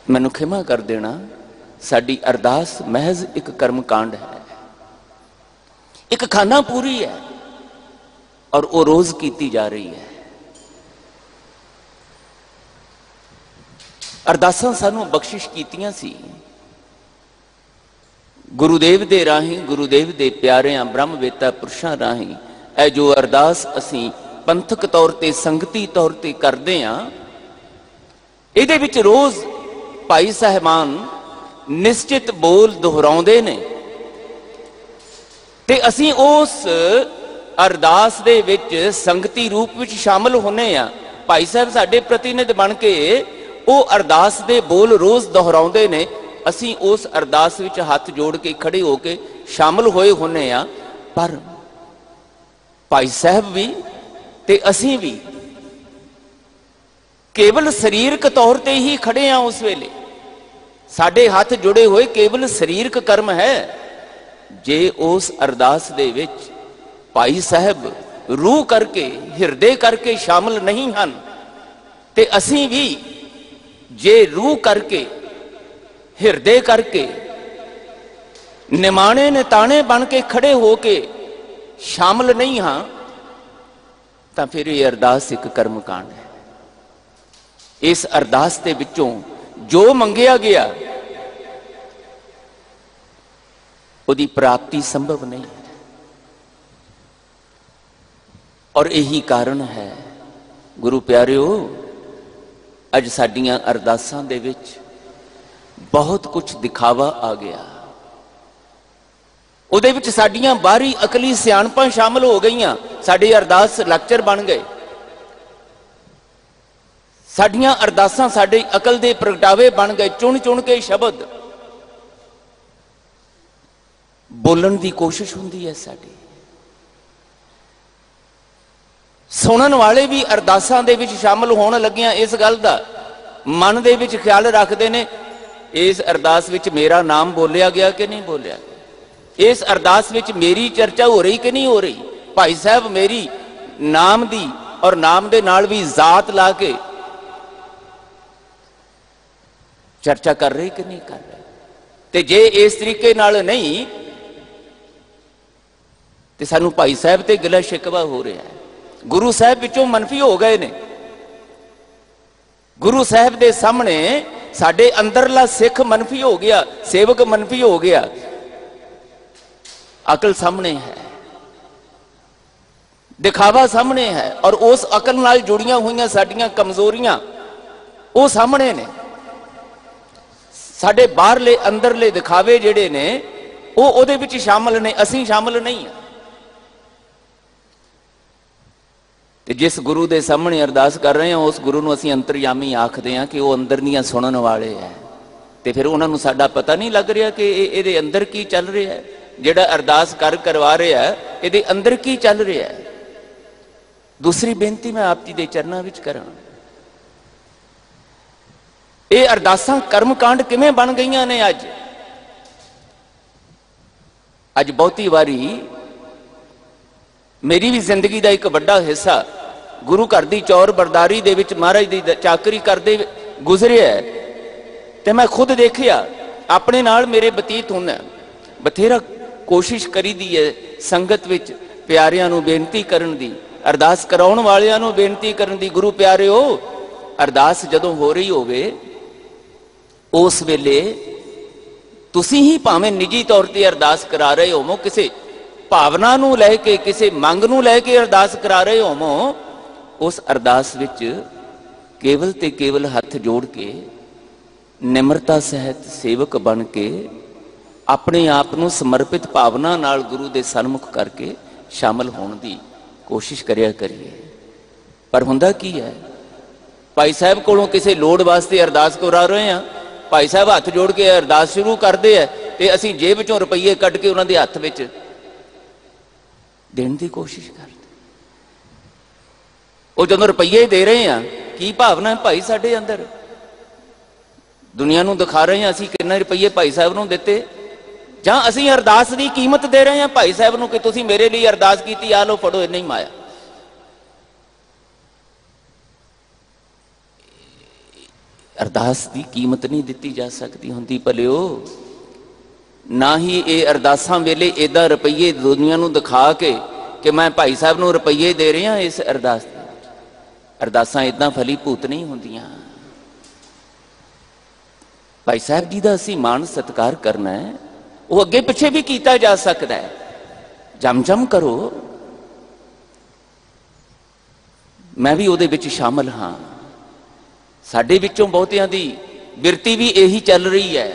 ਮੈਨੂੰ ਖਿਮਾ ਕਰ ਦੇਣਾ, ਸਾਡੀ ਅਰਦਾਸ ਮਹਿਜ਼ ਇੱਕ ਕਰਮ ਕਾਂਡ ਹੈ, ਇੱਕ ਖਾਨਾ ਪੂਰੀ ਹੈ, ਔਰ ਉਹ ਰੋਜ਼ ਕੀਤੀ ਜਾ ਰਹੀ ਹੈ। ਅਰਦਾਸਾਂ ਸਾਨੂੰ ਬਖਸ਼ਿਸ਼ ਕੀਤੀਆਂ ਸੀ ਗੁਰੂਦੇਵ ਦੇ ਰਾਹੀਂ, ਗੁਰੂਦੇਵ ਦੇ ਪਿਆਰਿਆਂ ਬ੍ਰਹਮਵੇਤਾ ਪੁਰਸ਼ਾਂ ਰਾਹੀਂ। ਇਹ ਜੋ ਅਰਦਾਸ ਅਸੀਂ ਪੰਥਕ ਤੌਰ ਤੇ, ਸੰਗਤੀ ਤੌਰ ਤੇ ਕਰਦੇ ਹਾਂ, ਇਹਦੇ ਵਿੱਚ ਰੋਜ਼ ਭਾਈ ਸਾਹਿਬਾਨ ਨਿਸ਼ਚਿਤ ਬੋਲ ਦੁਹਰਾਉਂਦੇ ਨੇ ਤੇ ਅਸੀਂ ਉਸ ਅਰਦਾਸ ਦੇ ਵਿੱਚ ਸੰਗਤੀ ਰੂਪ ਵਿੱਚ ਸ਼ਾਮਲ ਹੁੰਨੇ ਆ। ਭਾਈ ਸਾਹਿਬ ਸਾਡੇ ਪ੍ਰਤੀਨਿਧ ਬਣ ਕੇ ਉਹ ਅਰਦਾਸ ਦੇ ਬੋਲ ਰੋਜ਼ ਦੁਹਰਾਉਂਦੇ ਨੇ, ਅਸੀਂ ਉਸ ਅਰਦਾਸ ਵਿੱਚ ਹੱਥ ਜੋੜ ਕੇ ਖੜੇ ਹੋ ਕੇ ਸ਼ਾਮਲ ਹੋਏ ਹੁੰਨੇ ਆ। ਪਰ ਭਾਈ ਸਾਹਿਬ ਵੀ ਤੇ ਅਸੀਂ ਵੀ ਕੇਵਲ ਸਰੀਰਕ ਤੌਰ ਤੇ ਹੀ ਖੜੇ ਆ। ਉਸ ਵੇਲੇ ਸਾਡੇ ਹੱਥ ਜੁੜੇ ਹੋਏ ਕੇਵਲ ਸਰੀਰਕ ਕਰਮ ਹੈ। ਜੇ ਉਸ ਅਰਦਾਸ ਦੇ ਵਿੱਚ ਭਾਈ ਸਾਹਿਬ ਰੂਹ ਕਰਕੇ, ਹਿਰਦੇ ਕਰਕੇ ਸ਼ਾਮਲ ਨਹੀਂ ਹਨ, ਤੇ ਅਸੀਂ ਵੀ ਜੇ ਰੂਹ ਕਰਕੇ, ਹਿਰਦੇ ਕਰਕੇ, ਨਿਮਾਣੇ ਨਿਤਾਣੇ ਬਣ ਕੇ ਖੜੇ ਹੋ ਕੇ ਸ਼ਾਮਲ ਨਹੀਂ ਹਾਂ, ਤਾਂ ਫਿਰ ਇਹ ਅਰਦਾਸ ਇੱਕ ਕਰਮ ਕਾਂਡ ਹੈ। ਇਸ ਅਰਦਾਸ ਦੇ ਵਿੱਚੋਂ ਜੋ ਮੰਗਿਆ ਗਿਆ ਉਹਦੀ ਪ੍ਰਾਪਤੀ ਸੰਭਵ ਨਹੀਂ ਹੈ। ਔਰ ਇਹੀ ਕਾਰਨ ਹੈ ਗੁਰੂ ਪਿਆਰਿਓ, ਅੱਜ ਸਾਡੀਆਂ ਅਰਦਾਸਾਂ ਦੇ ਵਿੱਚ ਬਹੁਤ ਕੁਝ ਦਿਖਾਵਾ ਆ ਗਿਆ। ਉਹਦੇ ਵਿੱਚ ਸਾਡੀਆਂ ਬਾਹਰੀ ਅਕਲੀ ਸਿਆਣਪਾਂ ਸ਼ਾਮਲ ਹੋ ਗਈਆਂ। ਸਾਡੇ ਅਰਦਾਸ ਲੈਕਚਰ ਬਣ ਗਏ। ਸਾਡੀਆਂ ਅਰਦਾਸਾਂ ਸਾਡੇ ਅਕਲ ਦੇ ਪ੍ਰਗਟਾਵੇ ਬਣ ਗਏ। ਚੁਣ ਚੁਣ ਕੇ ਸ਼ਬਦ ਬੋਲਣ ਦੀ ਕੋਸ਼ਿਸ਼ ਹੁੰਦੀ ਹੈ ਸਾਡੀ। ਸੁਣਨ ਵਾਲੇ ਵੀ ਅਰਦਾਸਾਂ ਦੇ ਵਿੱਚ ਸ਼ਾਮਲ ਹੋਣ ਲੱਗਿਆਂ ਇਸ ਗੱਲ ਦਾ ਮਨ ਦੇ ਵਿੱਚ ਖਿਆਲ ਰੱਖਦੇ ਨੇ, ਇਸ ਅਰਦਾਸ ਵਿੱਚ ਮੇਰਾ ਨਾਮ ਬੋਲਿਆ ਗਿਆ ਕਿ ਨਹੀਂ ਬੋਲਿਆ, ਇਸ ਅਰਦਾਸ ਵਿੱਚ ਮੇਰੀ ਚਰਚਾ ਹੋ ਰਹੀ ਕਿ ਨਹੀਂ ਹੋ ਰਹੀ, ਭਾਈ ਸਾਹਿਬ ਮੇਰੀ ਨਾਮ ਦੀ ਔਰ ਨਾਮ ਦੇ ਨਾਲ ਵੀ ਜ਼ਾਤ ਲਾ ਕੇ ਚਰਚਾ ਕਰ ਰਹੇ ਕਿ ਨਹੀਂ ਕਰ ਰਹੇ। ਤੇ ਜੇ ਇਸ ਤਰੀਕੇ ਨਾਲ ਨਹੀਂ ਤੇ ਸਾਨੂੰ ਭਾਈ ਸਾਹਿਬ ਤੇ ਗਿਲਾ ਸ਼ਿਕਵਾ ਹੋ ਰਿਹਾ ਹੈ। ਗੁਰੂ ਸਾਹਿਬ ਵਿੱਚੋਂ ਮਨਫੀ ਹੋ ਗਏ ਨੇ। ਗੁਰੂ ਸਾਹਿਬ ਦੇ ਸਾਹਮਣੇ ਸਾਡੇ ਅੰਦਰਲਾ ਸਿੱਖ ਮਨਫੀ ਹੋ ਗਿਆ, ਸੇਵਕ ਮਨਫੀ ਹੋ ਗਿਆ। ਅਕਲ ਸਾਹਮਣੇ ਹੈ, ਦਿਖਾਵਾ ਸਾਹਮਣੇ ਹੈ, ਔਰ ਉਸ ਅਕਲ ਨਾਲ ਜੁੜੀਆਂ ਹੋਈਆਂ ਸਾਡੀਆਂ ਕਮਜ਼ੋਰੀਆਂ ਉਹ ਸਾਹਮਣੇ ਨੇ। ਸਾਡੇ ਬਾਹਰਲੇ ਅੰਦਰਲੇ ਦਿਖਾਵੇ ਜਿਹੜੇ ਨੇ ਉਹ ਉਹਦੇ ਵਿੱਚ ਸ਼ਾਮਲ ਨੇ, ਅਸੀਂ ਸ਼ਾਮਲ ਨਹੀਂ ਹਾਂ। ਤੇ ਜਿਸ ਗੁਰੂ ਦੇ ਸਾਹਮਣੇ ਅਰਦਾਸ ਕਰ ਰਹੇ ਹਾਂ ਉਸ ਗੁਰੂ ਨੂੰ ਅਸੀਂ ਅੰਤਰਯਾਮੀ ਆਖਦੇ ਹਾਂ ਕਿ ਉਹ ਅੰਦਰ ਦੀਆਂ ਸੁਣਨ ਵਾਲੇ ਹੈ। ਤੇ ਫਿਰ ਉਹਨਾਂ ਨੂੰ ਸਾਡਾ ਪਤਾ ਨਹੀਂ ਲੱਗ ਰਿਹਾ ਕਿ ਇਹਦੇ ਅੰਦਰ ਕੀ ਚੱਲ ਰਿਹਾ ਹੈ। ਜਿਹੜਾ ਅਰਦਾਸ ਕਰਵਾ ਰਿਹਾ ਇਹਦੇ ਅੰਦਰ ਕੀ ਚੱਲ ਰਿਹਾ ਹੈ। ਦੂਸਰੀ ਬੇਨਤੀ ਮੈਂ ਆਪ ਜੀ ਦੇ ਚਰਨਾਂ ਵਿੱਚ ਕਰਾਂ, ਇਹ ਅਰਦਾਸਾਂ ਕਰਮਕਾਂਡ ਕਿਵੇਂ ਬਣ ਗਈਆਂ ਨੇ। ਅੱਜ ਬਹੁਤੀ ਵਾਰੀ ਮੇਰੀ ਵੀ ਜ਼ਿੰਦਗੀ ਦਾ ਇੱਕ ਵੱਡਾ ਹਿੱਸਾ ਗੁਰੂ ਘਰ ਦੀ ਚੌਰ ਬਰਦਾਰੀ ਦੇ ਵਿੱਚ ਮਹਾਰਾਜ ਦੀ ਚਾਕਰੀ ਕਰਦੇ ਗੁਜ਼ਰਿਆ ਤੇ ਮੈਂ ਖੁਦ ਦੇਖਿਆ, ਆਪਣੇ ਨਾਲ ਮੇਰੇ ਬਤੀਤ ਹੁੰਦਾ। ਬਥੇਰਾ ਕੋਸ਼ਿਸ਼ ਕਰੀਦੀ ਹੈ ਸੰਗਤ ਵਿੱਚ ਪਿਆਰਿਆਂ ਨੂੰ ਬੇਨਤੀ ਕਰਨ ਦੀ, ਅਰਦਾਸ ਕਰਾਉਣ ਵਾਲਿਆਂ ਨੂੰ ਬੇਨਤੀ ਕਰਨ ਦੀ। ਗੁਰੂ ਪਿਆਰਿਓ, ਅਰਦਾਸ ਜਦੋਂ ਹੋ ਰਹੀ ਹੋਵੇ ਉਸ ਵੇਲੇ ਤੁਸੀਂ ਹੀ ਭਾਵੇਂ ਨਿੱਜੀ ਤੌਰ ਤੇ ਅਰਦਾਸ ਕਰਾ ਰਹੇ ਹੋਵੋ, ਕਿਸੇ ਭਾਵਨਾ ਨੂੰ ਲੈ ਕੇ, ਕਿਸੇ ਮੰਗ ਨੂੰ ਲੈ ਕੇ ਅਰਦਾਸ ਕਰਾ ਰਹੇ ਹੋਵੋ, ਉਸ ਅਰਦਾਸ ਵਿੱਚ ਕੇਵਲ ਤੇ ਕੇਵਲ ਹੱਥ ਜੋੜ ਕੇ ਨਿਮਰਤਾ ਸਹਿਤ ਸੇਵਕ ਬਣ ਕੇ ਆਪਣੇ ਆਪ ਨੂੰ ਸਮਰਪਿਤ ਭਾਵਨਾ ਨਾਲ ਗੁਰੂ ਦੇ ਸਨਮੁਖ ਕਰਕੇ ਸ਼ਾਮਲ ਹੋਣ ਦੀ ਕੋਸ਼ਿਸ਼ ਕਰਿਆ ਕਰੀਏ। ਪਰ ਹੁੰਦਾ ਕੀ ਹੈ, ਭਾਈ ਸਾਹਿਬ ਕੋਲੋਂ ਕਿਸੇ ਲੋੜ ਵਾਸਤੇ ਅਰਦਾਸ ਕਰਾ ਰਹੇ ਹਾਂ, ਭਾਈ ਸਾਹਿਬ ਹੱਥ ਜੋੜ ਕੇ ਅਰਦਾਸ ਸ਼ੁਰੂ ਕਰਦੇ ਆ ਤੇ ਅਸੀਂ ਜੇਬ ਵਿੱਚੋਂ ਰੁਪਈਏ ਕੱਢ ਕੇ ਉਹਨਾਂ ਦੇ ਹੱਥ ਵਿੱਚ ਦੇਣ ਦੀ ਕੋਸ਼ਿਸ਼ ਕਰਦੇ। ਉਹ ਜਦੋਂ ਰੁਪਈਏ ਦੇ ਰਹੇ ਆ, ਕੀ ਭਾਵਨਾ ਹੈ ਭਾਈ ਸਾਡੇ ਅੰਦਰ? ਦੁਨੀਆ ਨੂੰ ਦਿਖਾ ਰਹੇ ਹਾਂ ਅਸੀਂ ਕਿੰਨੇ ਰੁਪਈਏ ਭਾਈ ਸਾਹਿਬ ਨੂੰ ਦਿੱਤੇ, ਜਾਂ ਅਸੀਂ ਅਰਦਾਸ ਦੀ ਕੀਮਤ ਦੇ ਰਹੇ ਹਾਂ ਭਾਈ ਸਾਹਿਬ ਨੂੰ ਕਿ ਤੁਸੀਂ ਮੇਰੇ ਲਈ ਅਰਦਾਸ ਕੀਤੀ, ਆ ਲਓ ਫੜੋ ਇੰਨਾ ਹੀ ਮਾਇਆ। ਅਰਦਾਸ ਦੀ ਕੀਮਤ ਨਹੀਂ ਦਿੱਤੀ ਜਾ ਸਕਦੀ ਹੁੰਦੀ ਭਲਿਓ। ਨਾ ਹੀ ਇਹ ਅਰਦਾਸਾਂ ਵੇਲੇ ਏਦਾਂ ਰੁਪਈਏ ਦੁਨੀਆ ਨੂੰ ਦਿਖਾ ਕੇ ਕਿ ਮੈਂ ਭਾਈ ਸਾਹਿਬ ਨੂੰ ਰੁਪਈਏ ਦੇ ਰਿਹਾ ਇਸ ਅਰਦਾਸ ਦੇ। ਅਰਦਾਸਾਂ ਏਦਾਂ ਫਲੀ ਭੂਤ ਨਹੀਂ ਹੁੰਦੀਆਂ। ਭਾਈ ਸਾਹਿਬ ਜੀ ਦਾ ਅਸੀਂ ਮਾਣ ਸਤਿਕਾਰ ਕਰਨਾ ਹੈ, ਉਹ ਅੱਗੇ ਪਿੱਛੇ ਵੀ ਕੀਤਾ ਜਾ ਸਕਦਾ ਹੈ। ਜਮ ਜਮ ਕਰੋ, ਮੈਂ ਵੀ ਉਹਦੇ ਵਿੱਚ ਸ਼ਾਮਲ ਹਾਂ। ਸਾਡੇ ਵਿੱਚੋਂ ਬਹੁਤਿਆਂ ਦੀ ਬਿਰਤੀ ਵੀ ਇਹੀ ਚੱਲ ਰਹੀ ਹੈ।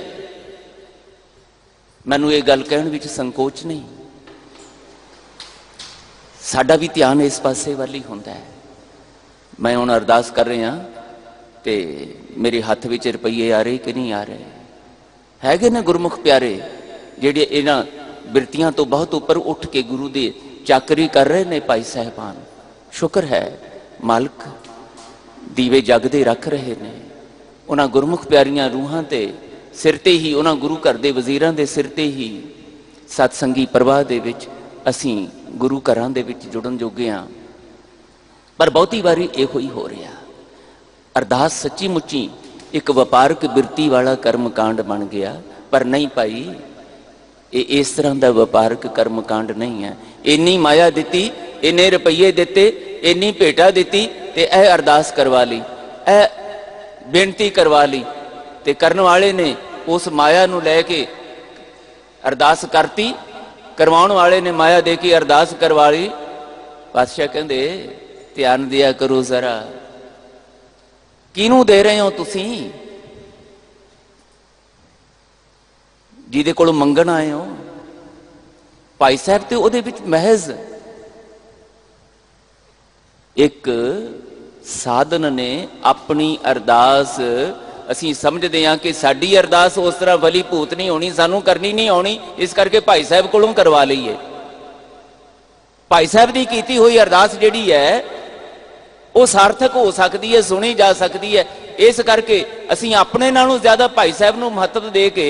ਮੈਨੂੰ ਇਹ ਗੱਲ ਕਹਿਣ ਵਿੱਚ ਸੰਕੋਚ ਨਹੀਂ, ਸਾਡਾ ਵੀ ਧਿਆਨ ਇਸ ਪਾਸੇ ਵੱਲ ਹੀ ਹੁੰਦਾ ਹੈ। ਮੈਂ ਹੁਣ ਅਰਦਾਸ ਕਰ ਰਿਹਾ ਤੇ ਮੇਰੇ ਹੱਥ ਵਿੱਚ ਰੁਪਈਏ ਆ ਰਹੇ ਕਿ ਨਹੀਂ ਆ ਰਹੇ? ਹੈਗੇ ਨੇ ਗੁਰਮੁਖ ਪਿਆਰੇ ਜਿਹੜੇ ਇਹਨਾਂ ਬਿਰਤੀਆਂ ਤੋਂ ਬਹੁਤ ਉੱਪਰ ਉੱਠ ਕੇ ਗੁਰੂ ਦੇ ਚਾਕਰੀ ਕਰ ਰਹੇ ਨੇ ਭਾਈ ਸਾਹਿਬਾਨ। ਸ਼ੁਕਰ ਹੈ ਮਾਲਕ ਦੀਵੇ ਜਗਦੇ ਰੱਖ ਰਹੇ ਨੇ। ਉਹਨਾਂ ਗੁਰਮੁਖ ਪਿਆਰੀਆਂ ਰੂਹਾਂ ਤੇ ਸਿਰ ਤੇ ਹੀ, ਉਹਨਾਂ ਗੁਰੂ ਘਰ ਦੇ ਵਜ਼ੀਰਾਂ ਦੇ ਸਿਰ ਤੇ ਹੀ ਸਤਸੰਗੀ ਪ੍ਰਵਾਹ ਦੇ ਵਿੱਚ ਅਸੀਂ ਗੁਰੂ ਘਰਾਂ ਦੇ ਵਿੱਚ ਜੁੜਨ ਜੋਗੇ ਹਾਂ। ਪਰ ਬਹੁਤੀ ਵਾਰੀ ਇਹੋ ਹੀ ਹੋ ਰਿਹਾ। ਅਰਦਾਸ ਸੱਚੀ ਮੁੱਚੀ ਇੱਕ ਵਪਾਰਕ ਬਿਰਤੀ ਵਾਲਾ ਕਰਮਕਾਂਡ ਬਣ ਗਿਆ। ਪਰ ਨਹੀਂ ਭਾਈ, ਇਹ ਇਸ ਤਰ੍ਹਾਂ ਦਾ ਵਪਾਰਕ ਕਰਮਕਾਂਡ ਨਹੀਂ ਹੈ। ਇੰਨੀ ਮਾਇਆ ਦਿੱਤੀ, ਇੰਨੇ ਰੁਪਈਏ ਦਿੱਤੇ, ਇੰਨੀ ਭੇਟਾ ਦਿੱਤੀ ਤੇ ਇਹ ਅਰਦਾਸ ਕਰਵਾ ਲਈ, ਇਹ ਬੇਨਤੀ ਕਰਵਾ ਲਈ, ਤੇ ਕਰਨ ਵਾਲੇ ਨੇ ਉਸ ਮਾਇਆ ਨੂੰ ਲੈ ਕੇ ਅਰਦਾਸ ਕਰਤੀ, ਕਰਵਾਉਣ ਵਾਲੇ ਨੇ ਮਾਇਆ ਦੇ ਕੇ ਅਰਦਾਸ ਕਰਵਾ ਲਈ। ਪਾਤਸ਼ਾਹ ਕਹਿੰਦੇ ਧਿਆਨ ਦਿਆ ਕਰੋ ਜ਼ਰਾ, ਕਿਹਨੂੰ ਦੇ ਰਹੇ ਹੋ ਤੁਸੀਂ? ਜਿਹਦੇ ਕੋਲੋਂ ਮੰਗਣ ਆਏ ਹੋ। ਭਾਈ ਸਾਹਿਬ ਤੇ ਉਹਦੇ ਵਿੱਚ ਮਹਿਜ਼ ਇੱਕ ਸਾਧਨ ਨੇ। ਆਪਣੀ ਅਰਦਾਸ ਅਸੀਂ ਸਮਝਦੇ ਹਾਂ ਕਿ ਸਾਡੀ ਅਰਦਾਸ ਉਸ ਤਰ੍ਹਾਂ ਭਲੀ ਭੂਤ ਨਹੀਂ ਹੋਣੀ, ਸਾਨੂੰ ਕਰਨੀ ਨਹੀਂ ਆਉਣੀ, ਇਸ ਕਰਕੇ ਭਾਈ ਸਾਹਿਬ ਕੋਲੋਂ ਕਰਵਾ ਲਈਏ। ਭਾਈ ਸਾਹਿਬ ਦੀ ਕੀਤੀ ਹੋਈ ਅਰਦਾਸ ਜਿਹੜੀ ਹੈ ਉਹ ਸਾਰਥਕ ਹੋ ਸਕਦੀ ਹੈ, ਸੁਣੀ ਜਾ ਸਕਦੀ ਹੈ। ਇਸ ਕਰਕੇ ਅਸੀਂ ਆਪਣੇ ਨਾਲੋਂ ਜ਼ਿਆਦਾ ਭਾਈ ਸਾਹਿਬ ਨੂੰ ਮਹੱਤਵ ਦੇ ਕੇ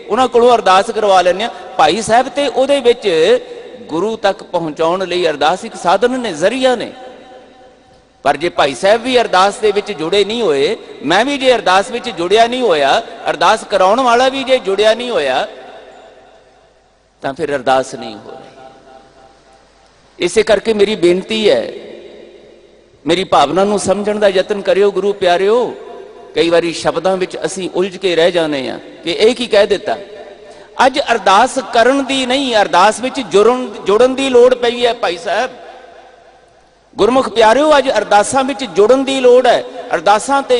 ਉਹਨਾਂ ਕੋਲੋਂ ਅਰਦਾਸ ਕਰਵਾ ਲੈਂਦੇ ਹਾਂ। ਭਾਈ ਸਾਹਿਬ ਤੇ ਉਹਦੇ ਵਿੱਚ ਗੁਰੂ ਤੱਕ ਪਹੁੰਚਾਉਣ ਲਈ ਅਰਦਾਸ ਇੱਕ ਸਾਧਨ ਨੇ, ਜ਼ਰੀਆ ਨੇ। पर जे भाई साहब भी अरदास दे विच जुड़े नहीं होए, मैं भी जे अरदास विच जुड़िया नहीं होया, अरदास कराउण वाला भी जे जुड़िया नहीं होया, तां फिर अरदास नहीं हो रही। इसे करके मेरी बेनती है, मेरी भावना नूं समझण दा यतन करियो गुरु प्यारिओ। कई बारी शब्दां विच असीं उलझ के रह जाने आ कि ਇਹ ਕੀ ਕਹਿ ਦਿੱਤਾ। ਅੱਜ अरदास करन दी नहीं, अरदास विच जुड़न दी लोड़ पई है भाई साहब। गुरमुख प्यारिओ, अज अरदासां विच जुड़न दी लोड़ है। अरदासां ते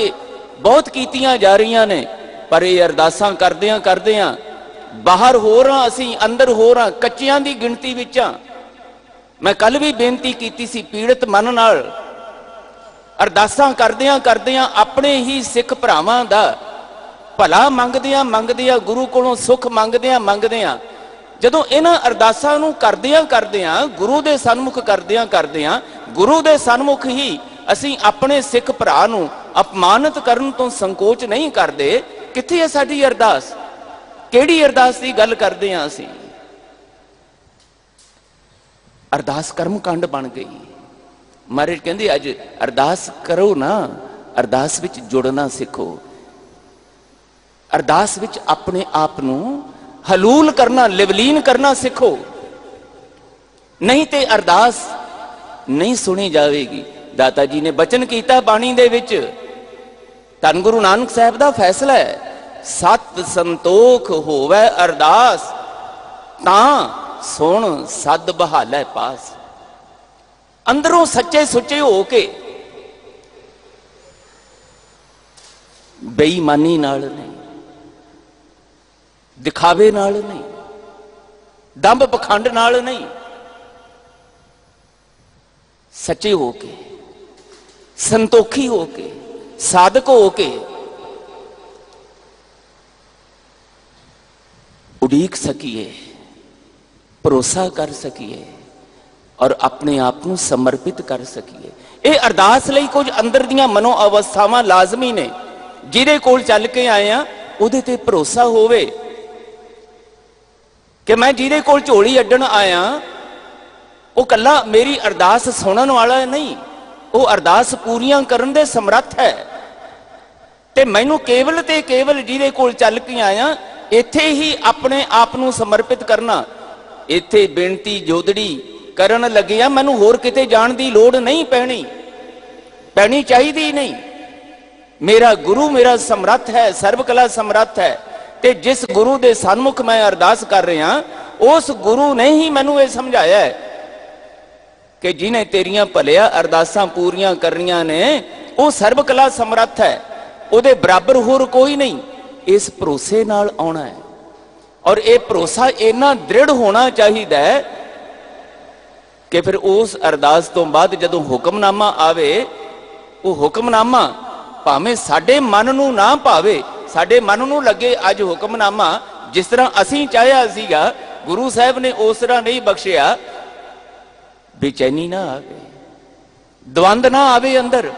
बहुत कीतियां जा रहीआं ने, पर ये अरदासां करदियां करदियां बाहर हो रहा, असीं अंदर हो रहा, कच्चियां दी गिणती विच आ। मैं कल भी बेनती कीती सी पीड़ित मन नाल, अरदासां करदियां करदियां अपने ही सिख भरावां दा भला मंगदियां मंगदियां, गुरु कोलों सुख मंगदियां मंगदियां, जदों इन्हां अरदासां नूं करदियां करदियां, गुरु दे सन्मुख करदियां करदियां, गुरु दे सन्मुख ही असीं अपने सिख भरा नूं अपमानित करन तों संकोच नहीं करदे। कित्थे है साडी अरदास? किहड़ी अरदास दी गल करदे हां असीं? अरदास कर्मकांड बन गई। महाराज कहंदे अज अरदास करो ना, अरदास विच जुड़ना सिखो, अरदास विच अपने आप नूं हलूल करना, लिवलीन करना सिखो, नहीं ते अरदास नहीं सुनी जाएगी। दाता जी ने बचन कीता बाणी दे विच, धन गुरु नानक साहब दा फैसला है, सत संतोख होवे अरदास, तां सुन सद बहालै पास। अंदरों सच्चे सुच्चे हो के, बेईमानी नाल नहीं, दिखावे नाल नहीं, दंभ पखंड नाल नहीं, सच्चे हो के, संतोखी हो के, साधक हो के उड़ीक सकीए, भरोसा कर सकीए और अपने आप को समर्पित कर सकीए। ये अरदास लई कुछ अंदर दियां मनो अवस्थावां लाजमी ने, जिहदे कोल चल के आए आ उहदे ते भरोसा होवे कि मैं जिहदे कोल झोली अड्डण आया वो कल्ला मेरी अरदास सुनन वाला नहीं, वो अरदास पूरियां करन दे समर्थ है। ते मैनू केवल ते केवल जिहदे कोल चल के आया इत्थे ही अपने आप को समर्पित करना। इत्थे बेनती जोदड़ी करन लगिया, मैनू होर किते जाण दी लोड़ नहीं पैनी चाहिदी नहीं। मेरा गुरु मेरा समर्थ है, सर्वकला समर्थ है। ते जिस गुरु दे सन्मुख मैं अरदास कर रहा, उस गुरु ने ही मैनू ये समझाया है कि जिन्हें तेरियां भलिया अरदासां पूरियां करनियां ने, वो सर्वकला समर्थ है, उहदे बराबर होर कोई नहीं। इस भरोसे नाल आउणा है और यह भरोसा इन्ना दृढ़ होना चाहिए कि फिर उस अरदास तो बाद जदों हुक्मनामा आवे, वो हुक्मनामा भावें साडे मन नूं ना भावे, साडे मन नूं लगे अज हुक्मनामा जिस तरह असीं चाहिया सीगा, गुरु साहब ने उस तरह नहीं बख्शिया, बेचैनी ना आवे, द्वंद ना आवे अंदर,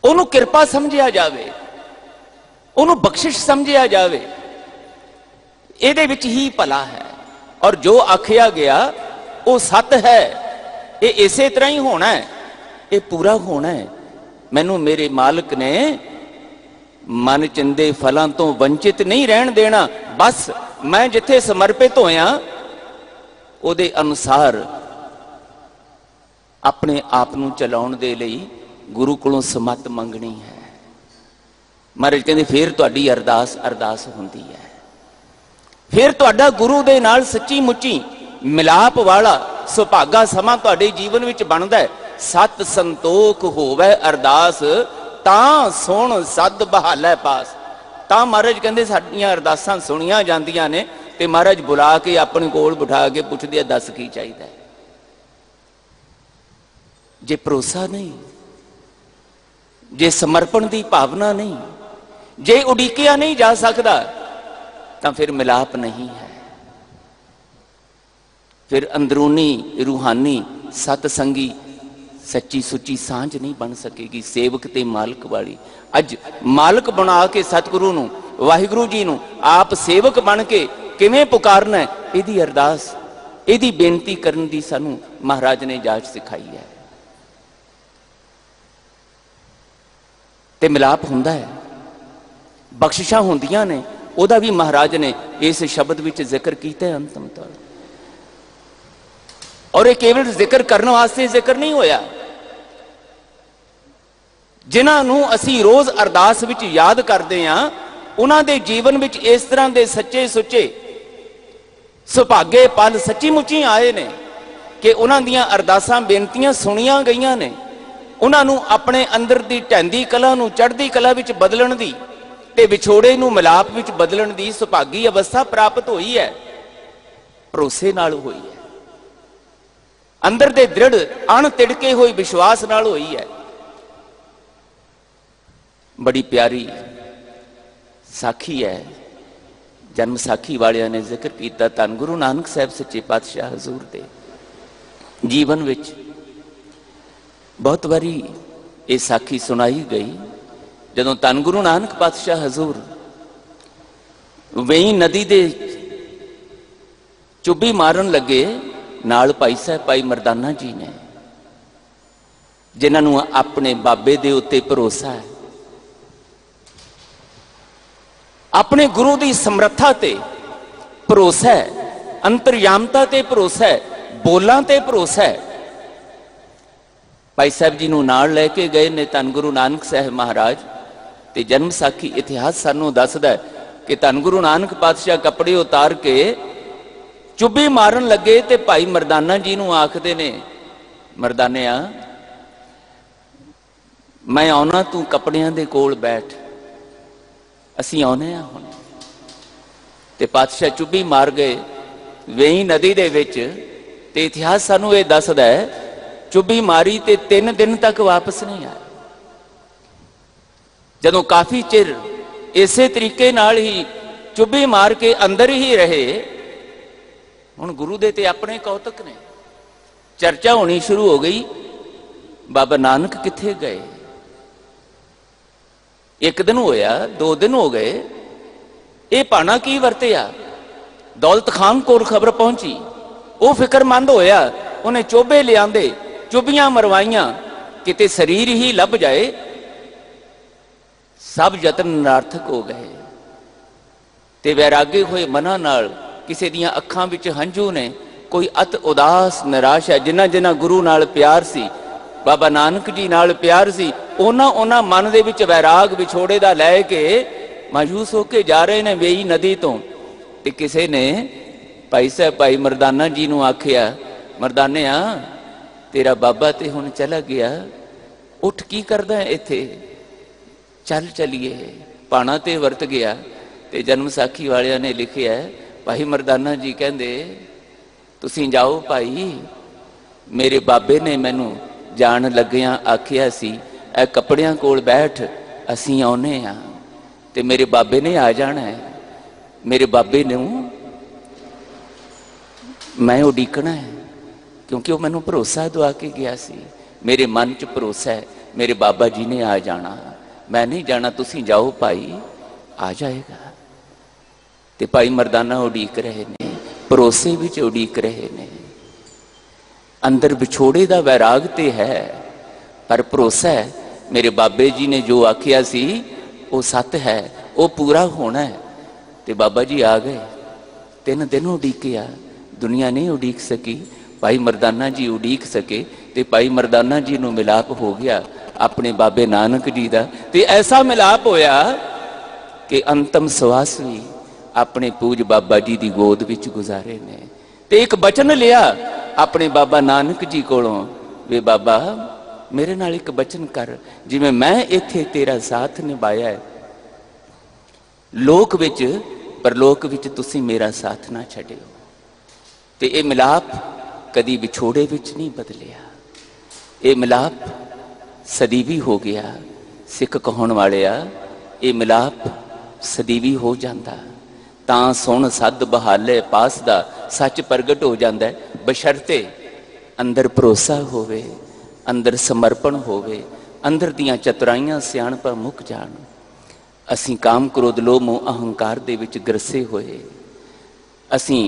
उन्हों किरपा समझिया जावे, उन्हों बख्शिश समझिया जावे। इहदे विच ही भला है और जो आखिया गया वो सत है। ये इसे तरह ही होना है, ये पूरा होना है। मैनू मेरे मालिक ने मन चिंदे फलों तो वंचित नहीं रहन देना। बस मैं जिथे समर्पित होया उहदे अनुसार अपने आप नूं चलाउण दे लई गुरु कोलों समत मंगनी है। महाराज कहंदे फिर तुहाडी अरदास अरदास हुंदी है, फिर तुहाडा गुरु दे नाल सच्ची मुच्ची मिलाप वाला सुभागा समा तुहाडे जीवन विच बनदा है। सत संतोख होवे अरदास, तां सुण सद बहालै पास। तां महाराज कहंदे साडीआं अरदासां सुणीआं जांदियां ने ते महाराज बुला के अपने कोल बिठा के पुछदे दस की चाहीदा है। जे भरोसा नहीं, जे समर्पण की भावना नहीं, जे उड़ीकिया नहीं जा सकता, तो फिर मिलाप नहीं है। फिर अंदरूनी रूहानी सतसंगी सच्ची सुच्ची सांझ नहीं बन सकेगी, सेवक ते मालक वाली। अज मालक बना के सतगुरु नूं, वाहिगुरु जी नूं आप सेवक बन के किवें पुकारना है, इहदी अरदास, इहदी बेनती करन दी सानू महाराज ने जाच सिखाई है। ते मिलाप हुंदा है, बख्शिशां हुंदियां ने। ਉਹਦਾ भी महाराज ने इस शब्द विच जिक्र किया है अंतम तौर। और ये केवल जिक्र करने वास्ते जिक्र नहीं होया, जिन्हां नूं असीं रोज अरदास विच याद करते हैं उन्हां दे जीवन विच इस तरह के सच्चे सुच्चे सुभागे पल सच्ची मुच्ची आए ने कि उन्हां दियां अरदासां बेनतियां सुनियां गईयां ने। उन्हां नूं अपने अंदर दी ढैंदी कला नूं चढ़दी कला विच बदलण दी ते विछोड़े नूं मिलाप विच बदलण दी सुभागी अवस्था प्राप्त हुई है, भरोसे नाल हुई है, अंदर दे दृढ़ अण तिड़के हुए विश्वास नाल हुई है। बड़ी प्यारी साखी है, जन्म साखी वालियां ने जिक्र किया। धन गुरु नानक साहब सच्चे पातशाह हजूर दे जीवन विच बहुत बारी ये साखी सुनाई गई। जदों धन गुरु नानक पातशाह हजूर वेई नदी दे चुब्बी मारन लगे, नाल भाई साहब भाई मरदाना जी ने, जिन्हां नूं अपने बाबे दे उत्ते भरोसा है, अपने गुरु की समर्था ते भरोसा है, अंतरयामता ते भरोसा है, बोलां ते भरोसा है। भाई साहब जी नूं नाल लैके गए ने धन गुरु नानक साहब महाराज। ते जन्म साखी इतिहास सानूं दसदा है कि धन गुरु नानक पातशाह कपड़े उतार के चुब्बी मारन लगे ते भाई मरदाना जी नूं आखदे ने, मरदानिया मैं आउणा, तू कपड़ियां दे कोल बैठ, असीं आउणे आ हुण। ते पातशाह चुब्बी मार गए वेई नदी दे विच। ते इतिहास सानूं ये दसदा है चुब्बी मारी ते 3 दिन तक वापस नहीं आए। जदों काफी चिर इसे तरीके नाल ही चुब्बी मार के अंदर ही रहे, हुण गुरु दे ते अपने कौतक ने, चर्चा होनी शुरू हो गई, बाबा नानक किथे गए। 1 दिन होया, 2 दिन हो गए, ये भाना की वरतिया। दौलत खान कोल खबर पहुंची, वो फिक्रमंद होया, उन्हें चोबे लियादे, चुब्बियां मरवाइयां, किते शरीर ही लभ जाए। सब यतन निरार्थक हो गए ते वैरागे हुए मना नाल किसी दियां अखां विच हंझू ने। कोई अत उदास निराश है। जिन्ना जिन्ना गुरु नाल प्यार सी, बाबा नानक जी नाल प्यार सी, उन्हां मन दे विच वैराग विछोड़े दा लै के मायूस होके जा रहे ने वेई नदी तो। ते किसी ने भाई साहब भाई मरदाना जी नूं आखिया, मरदानिया तेरा बाबा ते हुण चला गया, उठ की करदा है इत्थे, चल चलिए। भाना ते वरत गया। ते जन्म साखी वालियां ने लिखिया, भाई मरदाना जी कहंदे तुसीं जाओ भाई, मेरे बाबे ने मैनू जान लग्गियां आखिया सी ए कपड़ियां कोल बैठ, असीं आउणे आ। ते मेरे बाबे ने आ जाना है, मेरे बाबे नूं मैं उडीकना है, क्योंकि वह मैनू भरोसा दवा के गया सी। मेरे मन च भरोसा है मेरे बाबा जी ने आ जाना, मैं नहीं जाना, तुसीं जाओ भाई, आ जाएगा। ते भाई मरदाना उडीक रहे ने, भरोसे विच उडीक रहे ने। अंदर विछोड़े दा वैराग ते है, पर भरोसा है मेरे बाबे जी ने जो आखिया सी वो सत है, वो पूरा होना है। ते बाबा जी आ गए। 3 दिन उडीकिया, दुनिया नहीं उडीक सकी, भाई मरदाना जी उडीक सके। ते भाई मरदाना जी नूं मिलाप हो गया अपने बाबे नानक जी दा। ते ऐसा मिलाप होया कि अंतम सवास भी अपने पूज बाबा जी दी गोद विच गुजारे ने। ते एक बचन लिया अपने बाबा नानक जी कोलों, वे बाबा मेरे नाल एक बचन कर, जिवें मैं इत्थे तेरा साथ निभाया है, लोक विच परलोक विच तुसीं मेरा साथ ना छड्डिओ। ते ये मिलाप कदी विछोड़े विच नहीं बदलिया, ये मिलाप सदीवी हो गया। सिख कहण वालिया, ये मिलाप सदीवी हो जाता, तां सुन सद बहाले पास दा सच प्रगट हो जाता है, बशर्ते अंदर भरोसा होवे, अंदर समर्पण होवे, अंदर दियां चतुराइयां सियाणपां मुक जाण। असीं काम क्रोध लोभ मोह अहंकार दे विच ग्रसे होए, असीं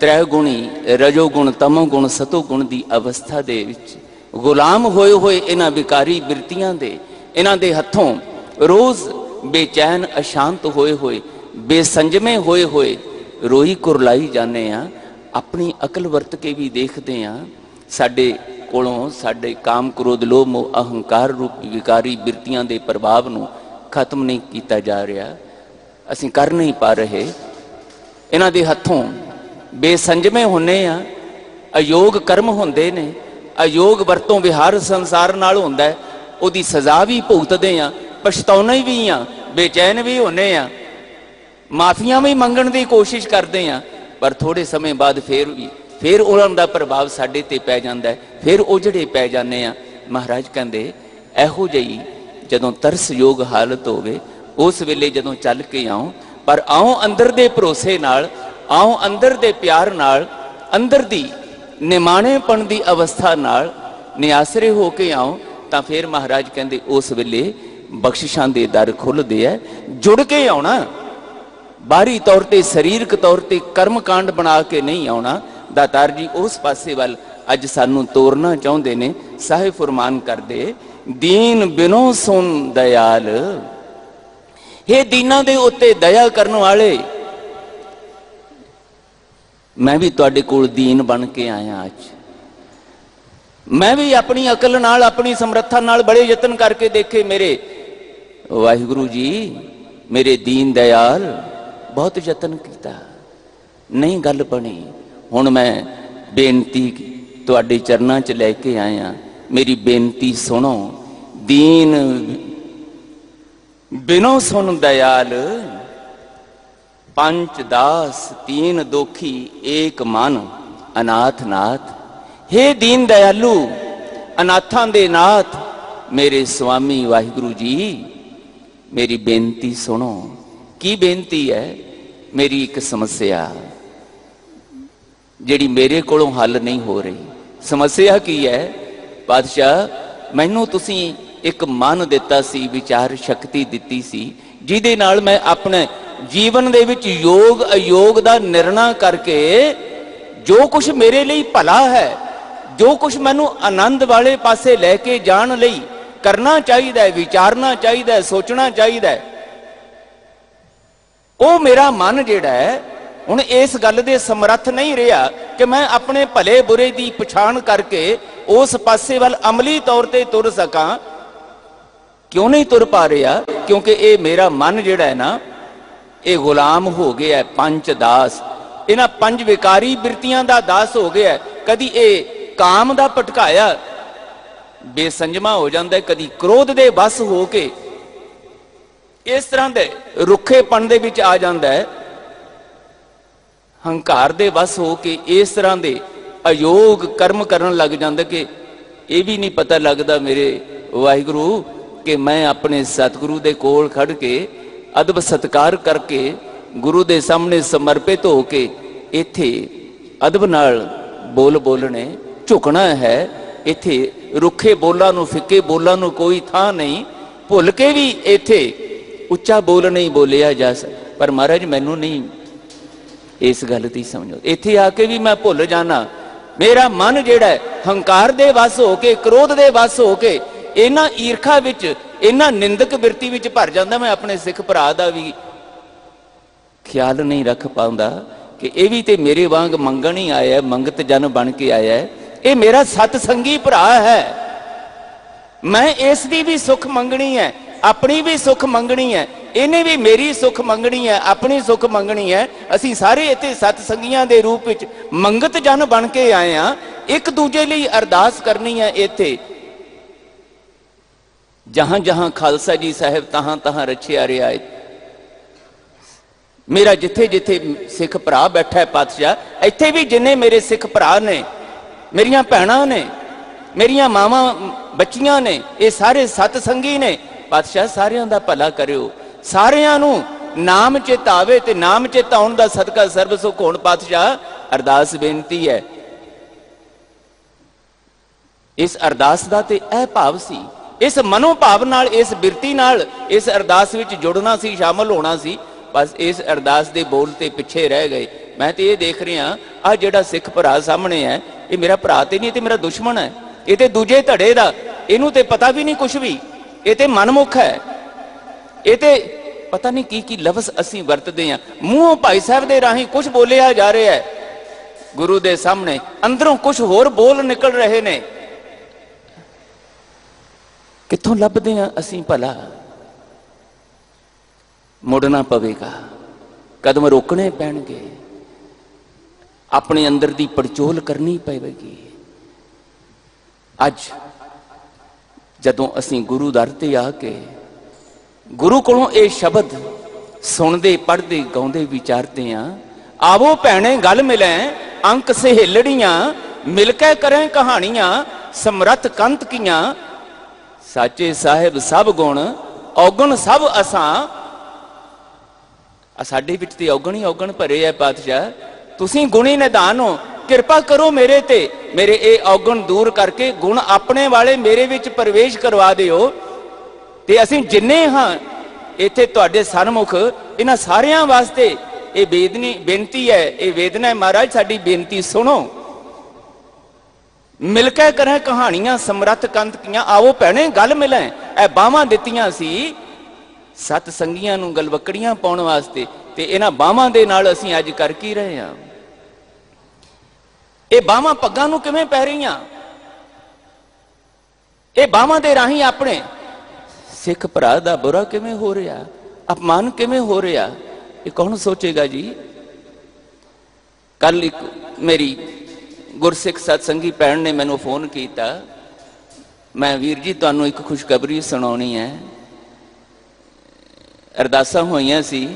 त्रै गुणी रजोगुण तमोगुण सतोगुण दी अवस्था दे विच गुलाम होए होए इन्हां विकारी बिरतियां दे, इन्हां दे हत्थों रोज बेचैन अशांत होए होए बेसंजमे होए होए रोई कुरलाई जाने आ। अपनी अकल वरत के भी देखते हैं साडे कोलों साडे काम क्रोध लोभ मोह अहंकार रूप विकारी बिरतियां दे प्रभाव नूं खत्म नहीं किया जा रहा, असीं कर नहीं पा रहे। इन्हां दे हत्थों बेसंजमे होने आ, अयोग कर्म होंदे ने, अयोग वरतों विहार संसार नाल होंदा है, उहदी सज़ा भी भुगतदे आ, पछताउने भी आ, बेचैन भी होने आ, माफियां भी मंगण की कोशिश करते हैं, पर थोड़े समय बाद फिर उन्हां दा प्रभाव साडे ते पै जांदा है, फिर उजड़े पै जाने आ। महाराज कहंदे इहो जिही जदों तरसयोग हालत होवे उस वेले जदों चल के आओ, पर आओ अंदर दे भरोसे नाल, आओ अंदर दे प्यार नाल, अंदर दी निमाणेपण दी अवस्था नाल निआसरे हो के आओ, तां फिर महाराज कहंदे उस वेले बख्शिशां दे दर खुलदे है। जुड़ के आउणा, बाहरी तौर पर शरीरक तौर पर कर्म कांड बना के नहीं आना। दातार जी उस पासे वाल अज सानू तोरना चाहते ने। साहिब फरमान करदे दीन बिनो सुन दयाल, हे दीना दे उत्ते दया करने वाले, मैं भी तुहाडे कोल दीन बन के आया। अज मैं भी अपनी अकल नाल अपनी समर्था नाल बड़े यतन करके देखे मेरे वाहिगुरु जी, मेरे दीन दयाल बहुत यतन किया, नहीं गल बनी। हुण मैं बेनती तुहाडे चरनां च लैके आया, मेरी बेनती सुनो। दीन बिनो सुन दयाल, पंच दास तीन दोखी एक मन अनाथ नाथ। हे दीन दयालु अनाथां दे नाथ मेरे स्वामी वाहिगुरु जी, मेरी बेनती सुनो। की बेनती है? मेरी एक समस्या जिहड़ी मेरे कोलों हल नहीं हो रही। समस्या की है? पातशाह मैनू तुसीं एक मन दिता सी, विचार शक्ति दिती सी, जिहदे नाल मैं अपने जीवन दे विच योग अयोग दा निर्णय करके जो कुछ मेरे लिए भला है, जो कुछ मैनू आनंद वाले पासे लैके जाण लई करना चाहिए, विचारना चाहिए, सोचना चाहिए, वो मेरा मन जिहड़ा है हुण इस गल दे समर्थ नहीं रहा कि मैं अपने भले बुरे की पछाण करके उस पासे वाल अमली तौर पर तुर सकां। क्यों नहीं तुर पा रहा? क्योंकि ये मेरा मन जिहड़ा है ना, ये गुलाम हो गया है पंच दास, इन्हां पंज विकारी बिरतियां दा दास हो गया है। कदी ये काम दा भटकाया बेसंजमा हो जाता है, कदी क्रोध दे वस हो के इस तरह दे रुखेपन दे विच आ जाता है, हंकार दे वस हो के इस तरह दे अयोग कर्म करन लग जाता कि ये भी नहीं पता लगता मेरे वाहिगुरु कि मैं अपने सतगुरु दे कोल खड़ के अदब सत्कार करके गुरु दे सामने समर्पित हो के इत्थे अदब नाल बोल बोलने झुकना है। इत्थे रुखे बोलां नूं फिक्के बोलां नूं कोई थां नहीं, भुल के भी इत्थे उच्चा बोल नहीं बोलिया जा सकता। पर महाराज मैनू नहीं इस गल की समझो, इत्थे आके भी मैं भुल जाना। मेरा मन जिहड़ा है हंकार दे वस हो के क्रोध दे वस हो के इन्हां ईरखा विच इन्हां निंदक बिरती विच भर जांदा। मैं अपने सिख भरा दा भी ख्याल नहीं रख पाउंदा कि ये भी ते मेरे वांग मंगण ही आया, मंगत जन बन के आया है, ये मेरा सतसंगी भरा है। मैं इसकी भी सुख मंगनी है, अपनी भी सुख मंगनी है, इन्हें भी मेरी सुख मंगनी है, अपनी सुख मंगनी है। असी सारे इत्थे सतसंगियां दे रूप विच मंगत जन बन के आए हैं, एक दूजे लिए अरदास करनी है। इत्थे जहां जहां खालसा जी साहब तहां तहां रचिया रहा है। मेरा जिथे जिथे सिख भरा बैठा है पातशाह, इत्थे भी जिन्ने मेरे सिख भरा ने, मेरिया भैणां ने, मेरिया मावां बच्चियां ने, ये सारे सतसंगी ने। पातशाह सारियां दा भला करियो, सारियां नूं नाम चित आवे ते नाम चित आउण दा सदका सर्व सुख होण। पातशाह अरदास बेनती है, इस अरदास दा ते ऐ भाव सी, इस मनोभाव नाल, इस बिरती नाल इस अरदास विच जुड़ना सी, शामिल होना सी। बस इस अरदास दे बोल ते पिछे रह गए। मैं तो ये देख रहा आ जिहड़ा सिख भरा सामने है, ये मेरा भरा ते नहीं, ते मेरा दुश्मन है। ये ते दूजे धड़े दा, इनू ते पता भी नहीं कुछ भी, ये ते मनमुख है। ਇਹ ਤੇ ਪਤਾ ਨਹੀਂ ਕੀ ਲਫ਼ਜ਼ ਅਸੀਂ ਵਰਤਦੇ ਹਾਂ। ਮੂੰਹੋਂ ਭਾਈ ਸਾਹਿਬ ਦੇ ਰਾਹੀਂ ਕੁਝ ਬੋਲਿਆ ਜਾ ਰਿਹਾ ਹੈ, ਗੁਰੂ ਦੇ ਸਾਹਮਣੇ ਅੰਦਰੋਂ ਕੁਝ ਹੋਰ ਬੋਲ ਨਿਕਲ ਰਹੇ ਨੇ। ਕਿੱਥੋਂ ਲੱਭਦੇ ਹਾਂ ਅਸੀਂ ਭਲਾ? ਮੁੜਨਾ ਪਵੇਗਾ, ਕਦਮ ਰੋਕਣੇ ਪੈਣਗੇ, ਆਪਣੇ ਅੰਦਰ ਦੀ ਪੜਚੋਲ ਕਰਨੀ ਪਵੇਗੀ। ਅੱਜ ਜਦੋਂ ਅਸੀਂ ਗੁਰੂ ਦਰ ਤੇ ਆ ਕੇ ਗੁਰੂ ਕੋਲੋਂ ਇਹ ਸ਼ਬਦ ਸੁਣਦੇ, ਪੜ੍ਹਦੇ, ਗਾਉਂਦੇ, ਵਿਚਾਰਦੇ ਹਾਂ, ਆਵੋ ਭੈਣੇ ਗਲ ਮਿਲੇ ਅੰਕ ਸਹੇਲੜੀਆਂ, ਮਿਲ ਕੇ ਕरें ਕਹਾਣੀਆਂ, ਸਮਰੱਥ ਕੰਤ ਕੀਆਂ, ਸਾਚੇ ਸਾਹਿਬ ਸਭ ਗੁਣ ਔਗਣ ਸਭ ਅਸਾਂ। ਸਾਡੇ ਵਿੱਚ ਤੇ ਔਗਣ ਹੀ ਔਗਣ ਭਰੇ ਹੈ ਪਾਤਸ਼ਾਹ, ਤੁਸੀਂ ਗੁਣੀ ਨਿਧਾਨ ਹੋ, ਕਿਰਪਾ ਕਰੋ ਮੇਰੇ ਤੇ, ਮੇਰੇ ਇਹ ਔਗਣ ਦੂਰ ਕਰਕੇ ਗੁਣ ਆਪਣੇ ਵਾਲੇ ਮੇਰੇ ਵਿੱਚ ਪ੍ਰਵੇਸ਼ ਕਰਵਾ ਦਿਓ। ਤੇ ਅਸੀਂ ਜਿੰਨੇ ਹਾਂ ਇੱਥੇ ਤੁਹਾਡੇ ਸਨਮੁਖ, ਇਹਨਾਂ ਸਾਰਿਆਂ ਵਾਸਤੇ ਇਹ ਬੇਨਤੀ ਹੈ, ਇਹ ਵੇਦਨਾ ਹੈ, ਮਹਾਰਾਜ ਸਾਡੀ ਬੇਨਤੀ ਸੁਣੋ। ਮਿਲ ਕੇ ਕਰਾਂ ਕਹਾਣੀਆਂ, ਸਮਰੱਥ ਕੰਤ ਕੀਆਂ, ਆਵੋ ਭੈਣੇ ਗਲ ਮਿਲੇ। ਇਹ ਬਾਹਾਂ ਦਿੱਤੀਆਂ ਸੀ ਸਤ ਸੰਗੀਆਂ ਨੂੰ ਗਲਵਕੜੀਆਂ ਪਾਉਣ ਵਾਸਤੇ, ਤੇ ਇਹਨਾਂ ਬਾਹਾਂ ਦੇ ਨਾਲ ਅਸੀਂ ਅੱਜ ਕਰ ਕੀ ਰਹੇ ਹਾਂ? ਇਹ ਬਾਹਾਂ ਪੱਗਾਂ ਨੂੰ ਕਿਵੇਂ ਪੈ ਰਹੀਆਂ? ਇਹ ਬਾਹਾਂ ਦੇ ਰਾਹੀਂ ਆਪਣੇ ਸਿੱਖ ਭਰਾ ਦਾ ਬੁਰਾ ਕਿਵੇਂ ਹੋ ਰਿਹਾ, ਅਪਮਾਨ ਕਿਵੇਂ ਹੋ ਰਿਹਾ? ਇਹ ਕੌਣ ਸੋਚੇਗਾ ਜੀ? ਕੱਲ ਇੱਕ ਮੇਰੀ ਗੁਰਸਿੱਖ ਸਤਸੰਗੀ ਭੈਣ ਨੇ ਮੈਨੂੰ ਫੋਨ ਕੀਤਾ, ਮੈਂ ਵੀਰ ਜੀ ਤੁਹਾਨੂੰ ਇੱਕ ਖੁਸ਼ਖਬਰੀ ਸੁਣਾਉਣੀ ਹੈ। ਅਰਦਾਸਾਂ ਹੋਈਆਂ ਸੀ,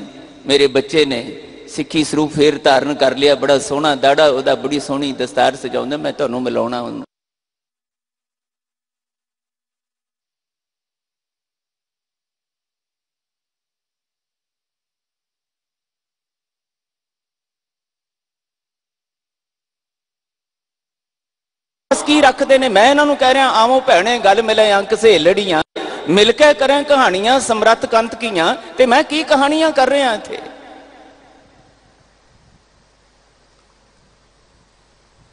ਮੇਰੇ ਬੱਚੇ ਨੇ ਸਿੱਖੀ ਸਰੂਪ ਫੇਰ ਧਾਰਨ ਕਰ ਲਿਆ, ਬੜਾ ਸੋਹਣਾ ਦਾੜਾ ਉਹਦਾ, ਬੜੀ ਸੋਹਣੀ ਦਸਤਾਰ ਸਜਾਉਂਦਾ, ਮੈਂ ਤੁਹਾਨੂੰ ਮਿਲਾਉਣਾ ਉਹਨੂੰ। ਕੀ ਰੱਖਦੇ ਨੇ? ਮੈਂ ਇਹਨਾਂ ਨੂੰ ਕਹਿ ਰਿਹਾ, ਆਵੋ ਭੈਣੇ ਗਲ ਮਿਲੇ ਅੰਕ ਸਹੇਲੜੀਆਂ, ਮਿਲ ਕੇ ਕਰਾਂ ਕਹਾਣੀਆਂ, ਸਮਰੱਥ ਕੰਤ ਕੀਆਂ। ਤੇ ਮੈਂ ਕੀ ਕਹਾਣੀਆਂ ਕਰ ਰਿਹਾ ਇੱਥੇ?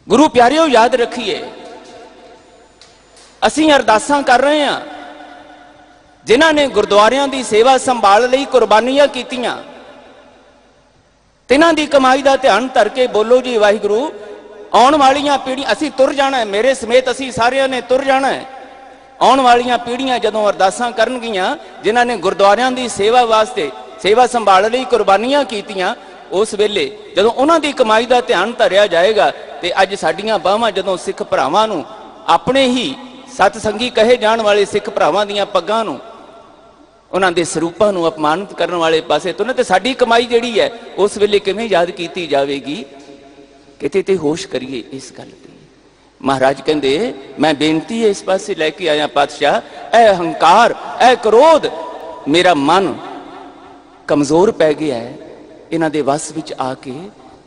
ਗੁਰੂ ਪਿਆਰਿਓ ਯਾਦ ਰੱਖੀਏ, ਅਸੀਂ ਅਰਦਾਸਾਂ ਕਰ ਰਹੇ ਹਾਂ ਜਿਨ੍ਹਾਂ ਨੇ ਗੁਰਦੁਆਰਿਆਂ ਦੀ ਸੇਵਾ ਸੰਭਾਲ ਲਈ ਕੁਰਬਾਨੀਆਂ ਕੀਤੀਆਂ, ਤਿਨਾਂ ਦੀ ਕਮਾਈ ਦਾ ਧਿਆਨ ਧਰ ਕੇ ਬੋਲੋ ਜੀ ਵਾਹਿਗੁਰੂ। ਆਉਣ ਵਾਲੀਆਂ ਪੀੜ੍ਹੀਆਂ, ਅਸੀਂ ਤੁਰ ਜਾਣਾ ਹੈ, ਮੇਰੇ ਸਮੇਤ ਅਸੀਂ ਸਾਰਿਆਂ ਨੇ ਤੁਰ ਜਾਣਾ ਹੈ। ਆਉਣ ਵਾਲੀਆਂ ਪੀੜ੍ਹੀਆਂ ਜਦੋਂ ਅਰਦਾਸਾਂ ਕਰਨਗੀਆਂ, ਜਿਨ੍ਹਾਂ ਨੇ ਗੁਰਦੁਆਰਿਆਂ ਦੀ ਸੇਵਾ ਵਾਸਤੇ, ਸੇਵਾ ਸੰਭਾਲ ਲਈ ਕੁਰਬਾਨੀਆਂ ਕੀਤੀਆਂ, ਉਸ ਵੇਲੇ ਜਦੋਂ ਉਹਨਾਂ ਦੀ ਕਮਾਈ ਦਾ ਧਿਆਨ ਧਰਿਆ ਜਾਏਗਾ, ਤੇ ਅੱਜ ਸਾਡੀਆਂ ਬਾਹਾਂ ਜਦੋਂ ਸਿੱਖ ਭਰਾਵਾਂ ਨੂੰ, ਆਪਣੇ ਹੀ ਸਤਸੰਗੀ ਕਹੇ ਜਾਣ ਵਾਲੇ ਸਿੱਖ ਭਰਾਵਾਂ ਦੀਆਂ ਪੱਗਾਂ ਨੂੰ, ਉਹਨਾਂ ਦੇ ਸਰੂਪਾਂ ਨੂੰ ਅਪਮਾਨਿਤ ਕਰਨ ਵਾਲੇ ਪਾਸੇ ਤੋਂ, ਤੇ ਸਾਡੀ ਕਮਾਈ ਜਿਹੜੀ ਹੈ ਉਸ ਵੇਲੇ ਕਿਵੇਂ ਯਾਦ ਕੀਤੀ ਜਾਵੇਗੀ? ਕਿਤੇ ਤੇ ਹੋਸ਼ ਕਰੀਏ ਇਸ ਗੱਲ ਦੀ। ਮਹਾਰਾਜ ਕਹਿੰਦੇ, ਮੈਂ ਬੇਨਤੀ ਇਸ ਪਾਸੇ ਲੈ ਕੇ ਆਇਆ ਪਾਤਸ਼ਾਹ, ਇਹ ਹੰਕਾਰ, ਇਹ ਕ੍ਰੋਧ, ਮੇਰਾ ਮਨ ਕਮਜ਼ੋਰ ਪੈ ਗਿਆ ਹੈ, ਇਹਨਾਂ ਦੇ ਵਸ ਵਿੱਚ ਆ ਕੇ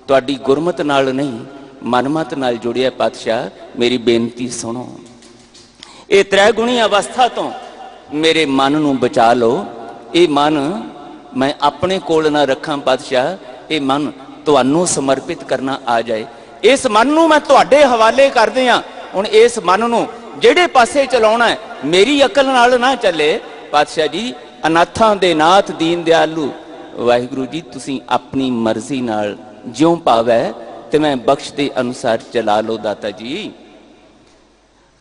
ਤੁਹਾਡੀ ਗੁਰਮਤ ਨਾਲ ਨਹੀਂ ਮਨਮਤ ਨਾਲ ਜੁੜਿਆ ਪਾਤਸ਼ਾਹ, ਮੇਰੀ ਬੇਨਤੀ ਸੁਣੋ। ਇਹ ਤ੍ਰੈ ਗੁਣੀ ਅਵਸਥਾ ਤੋਂ ਮੇਰੇ ਮਨ ਨੂੰ ਬਚਾ ਲਓ। ਇਹ ਮਨ ਮੈਂ ਆਪਣੇ ਕੋਲ ਨਾ ਰੱਖਾਂ ਪਾਤਸ਼ਾਹ, ਇਹ ਮਨ ਤੁਹਾਨੂੰ ਸਮਰਪਿਤ ਕਰਨਾ ਆ ਜਾਏ। ਇਸ ਮਨ ਨੂੰ ਮੈਂ ਤੁਹਾਡੇ ਹਵਾਲੇ ਕਰਦੇ ਹਾਂ। ਹੁਣ ਇਸ ਮਨ ਨੂੰ ਜਿਹੜੇ ਪਾਸੇ ਚਲਾਉਣਾ ਹੈ, ਮੇਰੀ ਅਕਲ ਨਾਲ ਨਾ ਚੱਲੇ ਪਾਤਸ਼ਾਹ ਜੀ। ਅਨਾਥਾਂ ਦੇ ਨਾਥ ਦੀਨ ਦਿਆਲੂ ਵਾਹਿਗੁਰੂ ਜੀ, ਤੁਸੀਂ ਆਪਣੀ ਮਰਜ਼ੀ ਨਾਲ ਜਿਉਂ ਭਾਵੈ ਤੇ ਮੈਂ ਬਖਸ਼ ਦੇ ਅਨੁਸਾਰ ਚਲਾ ਲਓ ਦਾਤਾ ਜੀ।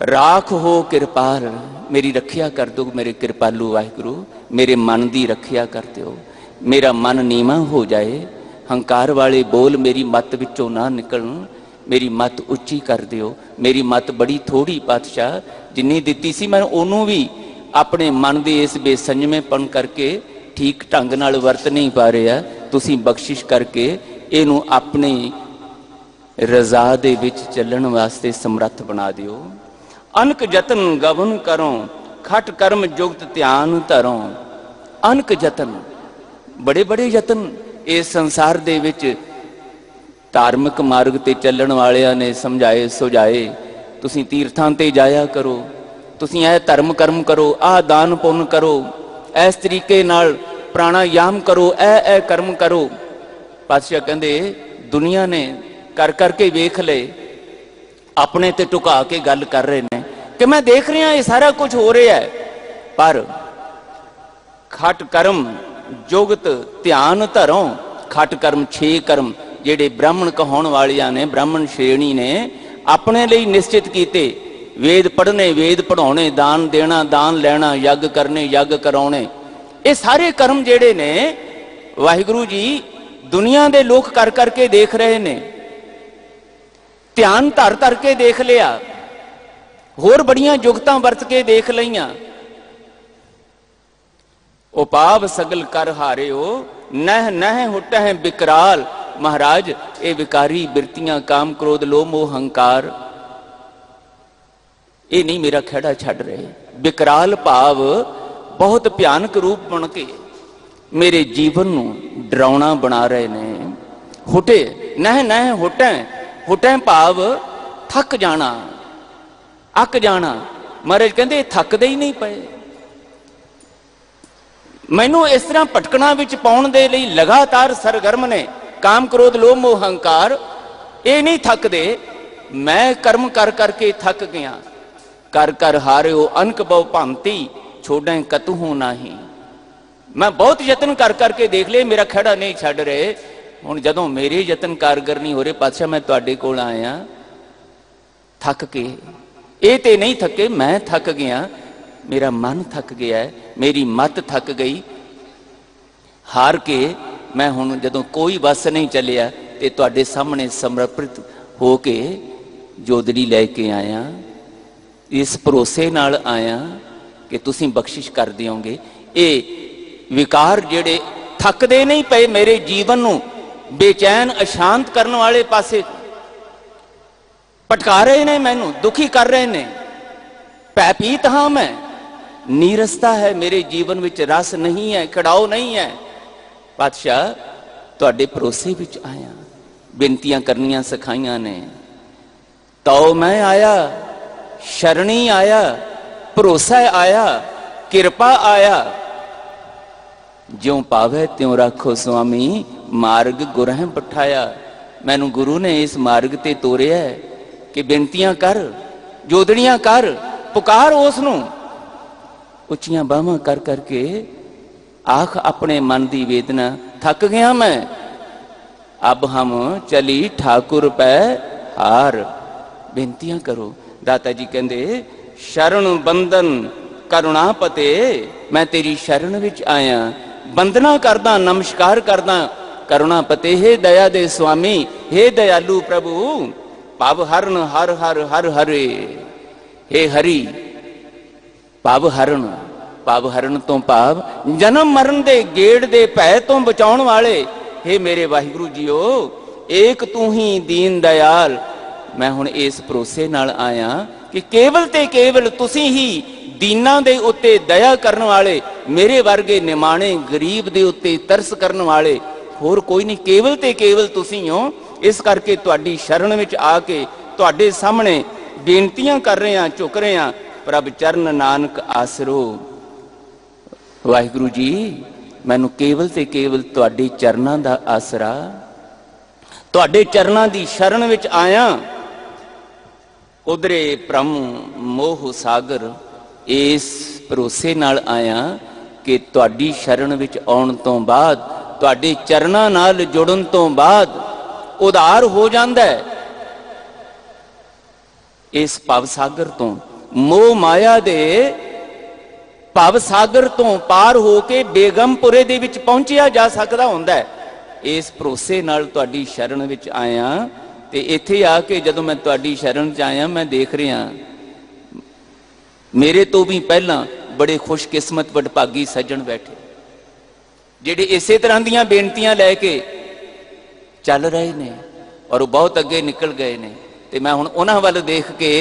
ਰਾਖ ਹੋ ਕਿਰਪਾਲ, ਮੇਰੀ ਰੱਖਿਆ ਕਰ ਦਿਓ ਮੇਰੇ ਕਿਰਪਾਲੂ ਵਾਹਿਗੁਰੂ, ਮੇਰੇ ਮਨ ਦੀ ਰੱਖਿਆ ਕਰ ਦਿਓ। ਮੇਰਾ ਮਨ ਨੀਵਾਂ ਹੋ ਜਾਏ, ਹੰਕਾਰ ਵਾਲੇ ਬੋਲ ਮੇਰੀ ਮੱਤ ਵਿੱਚੋਂ ਨਾ ਨਿਕਲਣ, ਮੇਰੀ ਮੱਤ ਉੱਚੀ ਕਰ ਦਿਓ। ਮੇਰੀ ਮੱਤ ਬੜੀ ਥੋੜੀ ਪਾਤਸ਼ਾਹ, ਜਿੰਨੀ ਦਿੱਤੀ ਸੀ ਮੈਂ ਉਹਨੂੰ ਵੀ ਆਪਣੇ ਮਨ ਦੇ ਇਸ ਬੇਸੰਜਮੇਪਣ ਕਰਕੇ ਠੀਕ ਢੰਗ ਨਾਲ ਵਰਤ ਨਹੀਂ ਪਾ ਰਿਹਾ। ਤੁਸੀਂ ਬਖਸ਼ਿਸ਼ ਕਰਕੇ ਇਹਨੂੰ ਆਪਣੀ ਰਜ਼ਾ ਦੇ ਵਿੱਚ ਚੱਲਣ ਵਾਸਤੇ ਸਮਰੱਥ ਬਣਾ ਦਿਓ। ਅਨਕ ਯਤਨ ਗਵਨ ਕਰੋ, ਖਟ ਕਰਮ ਜੁਗਤ ਧਿਆਨ ਧਰੋ। ਅਨਕ ਯਤਨ, ਬੜੇ ਬੜੇ ਯਤਨ ਇਸ ਸੰਸਾਰ ਦੇ ਵਿੱਚ ਧਾਰਮਿਕ ਮਾਰਗ ਤੇ ਚੱਲਣ ਵਾਲਿਆਂ ਨੇ ਸਮਝਾਏ ਸੁਝਾਏ। ਤੁਸੀਂ ਤੀਰਥਾਂ ਤੇ ਜਾਇਆ ਕਰੋ, ਤੁਸੀਂ ਇਹ ਧਰਮ ਕਰਮ ਕਰੋ, ਆਹ ਦਾਨ ਪੁੰਨ ਕਰੋ, ਇਸ ਤਰੀਕੇ ਨਾਲ ਪ੍ਰਾਣਾਯਾਮ ਕਰੋ, ਇਹ ਕਰਮ ਕਰੋ। ਪਾਤਸ਼ਾਹ ਕਹਿੰਦੇ ਦੁਨੀਆ ਨੇ ਕਰ ਕਰਕੇ ਵੇਖ ਲਏ, ਆਪਣੇ ਤੇ ਟੁਕਾ ਕੇ ਗੱਲ ਕਰ ਰਹੇ ਨੇ ਕਿ ਮੈਂ ਦੇਖ ਰਿਹਾ ਇਹ ਸਾਰਾ ਕੁਝ ਹੋ ਰਿਹਾ ਹੈ, ਪਰ खट कर्म जुगत ध्यान धरों। खट कर्म 6 कर्म ਜਿਹੜੇ ब्राह्मण कहाउण वालियां ने, ब्राह्मण श्रेणी ने अपने लिए निश्चित कीते। वेद पढ़ने, वेद पढ़ाने, दान देना, दान लेना, यज्ञ करने, यज्ञ कराने, ये सारे कर्म जेड़े ने वाहिगुरु जी दुनिया दे लोग कर करके देख रहे ने। ध्यान धर धर के देख लिया, होर बड़ियां जुगतां वरत के देख लईयां। ओ पाप सगल कर हारियो, नह नह हुटह बिकराल। महाराज ये विकारी बिरतियां, काम क्रोध लोभ मोह हंकार, ये नहीं मेरा खेड़ा छड़ रहे। बिकराल भाव बहुत भयानक रूप बन के मेरे जीवन नू डरावना बना रहे ने। हुटे नह नह हुटे, हुटे भाव थक जाना, अक जाना। महाराज कहते थकदे ही नहीं पे। मैनू इस तरह भटकना विच पाउण दे लई लगातार सरगर्म ने काम क्रोध लोभ मोह हंकार, ये नहीं थकदे। मैं कर्म कर करके थक गया। कर कर हारियो अनक बहु भांति, छोड़े कतहु नाही। मैं बहुत यतन कर करके देख लिया, मेरा खेड़ा नहीं छड़ रहे। हुण जदों मेरे यतन कारगर नहीं हो रहे, पातशाह मैं तुहाडे कोल आया थक के। ये ते नहीं थके, मैं थक गया, मेरा मन थक गया है, मेरी मत थक गई। हार के मैं हुण जदों कोई बस नहीं चलिया ते तुहाडे सामने समर्पित हो के जोदड़ी लैके आया। इस भरोसे नाल आया कि तुसीं बख्शिश कर दिओगे। ये विकार जेड़े थकदे नहीं पे, मेरे जीवन नू बेचैन अशांत करने वाले पासे भटका रहे ने, मैनू दुखी कर रहे ने। भयभीत हाँ मैं, नीरसता है मेरे जीवन विच, रस नहीं है, खड़ाओ नहीं है। पातशाह तुहाडे भरोसे विच आया, बेनतियां करनियां सिखाइयां ने। तो मैं आया, शरणी आया, भरोसा आया, किरपा आया। ज्यों पावे त्यों राखो स्वामी, मार्ग गुरह पठाया। मैनू गुरु ने इस मार्ग ते तोरिया है कि बेनतियां कर, जोदड़ियां कर, पुकार उसनू। उच्चियां बाहां कर करके आख अपने मन की वेदना, थक गया मैं, अब हम चली ठाकुर पै हार। बेनतियां करो। दाता जी कहते शरण बंधन करुणापते, मैं तेरी शरण विच आया, बंदना करदा, नमस्कार करदा। करुणापते हे दया दे स्वामी, हे दयालु प्रभु। पाव हरण हर हर हर हरे, हे हरि पाव हरण। पाव हरण तो भाव जन्म मरण दे गेड़ दे भय तो बचाउण वाले। हे मेरे वाहिगुरु जीओ, एक तू ही दीन दयाल। मैं हुण इस भरोसे नाल आया कि केवल ते केवल तुसी ही दीना दे उत्ते दया करन वाले, मेरे वर्गे निमाणे गरीब दे उत्ते तरस करन वाले, होर कोई नहीं, केवल ते केवल तुसी हो। इस करके तुहाडी शरण विच आके तुहाडे सामने बेनतियां कर रहे हैं, झुक रहे हैं। प्रभ चरण नानक आसरो। वाहिगुरु जी मैनू केवल ते केवल तुहाडे चरनां दा आसरा, तुहाडे चरनां दी शरण विच आया। उधरे भ्रम मोह सागर, इस भरोसे नाल आया कि तुहाडी शरण विच आउण तो बाद, तुहाडे चरनां नाल जुड़न तो बाद उधार हो जांदा है। इस भव सागर तो, मोह माया दे भव सागर तो पार होके बेगमपुरे दे विच पहुंचिया जा सकदा हुंदा है। इस भरोसे नाल तुहाडी शरण विच आया ते इत्थे आके जदों मैं तुहाडी शरण च आया, मैं देख रहा मेरे तो भी पहला बड़े खुशकिस्मत वडभागी सज्जण बैठे, जिहड़े इसे तरह दीयां बेनतियां लैके चल रहे ने और बहुत अगे निकल गए ने। ते मैं हुण उन्हां वल देख के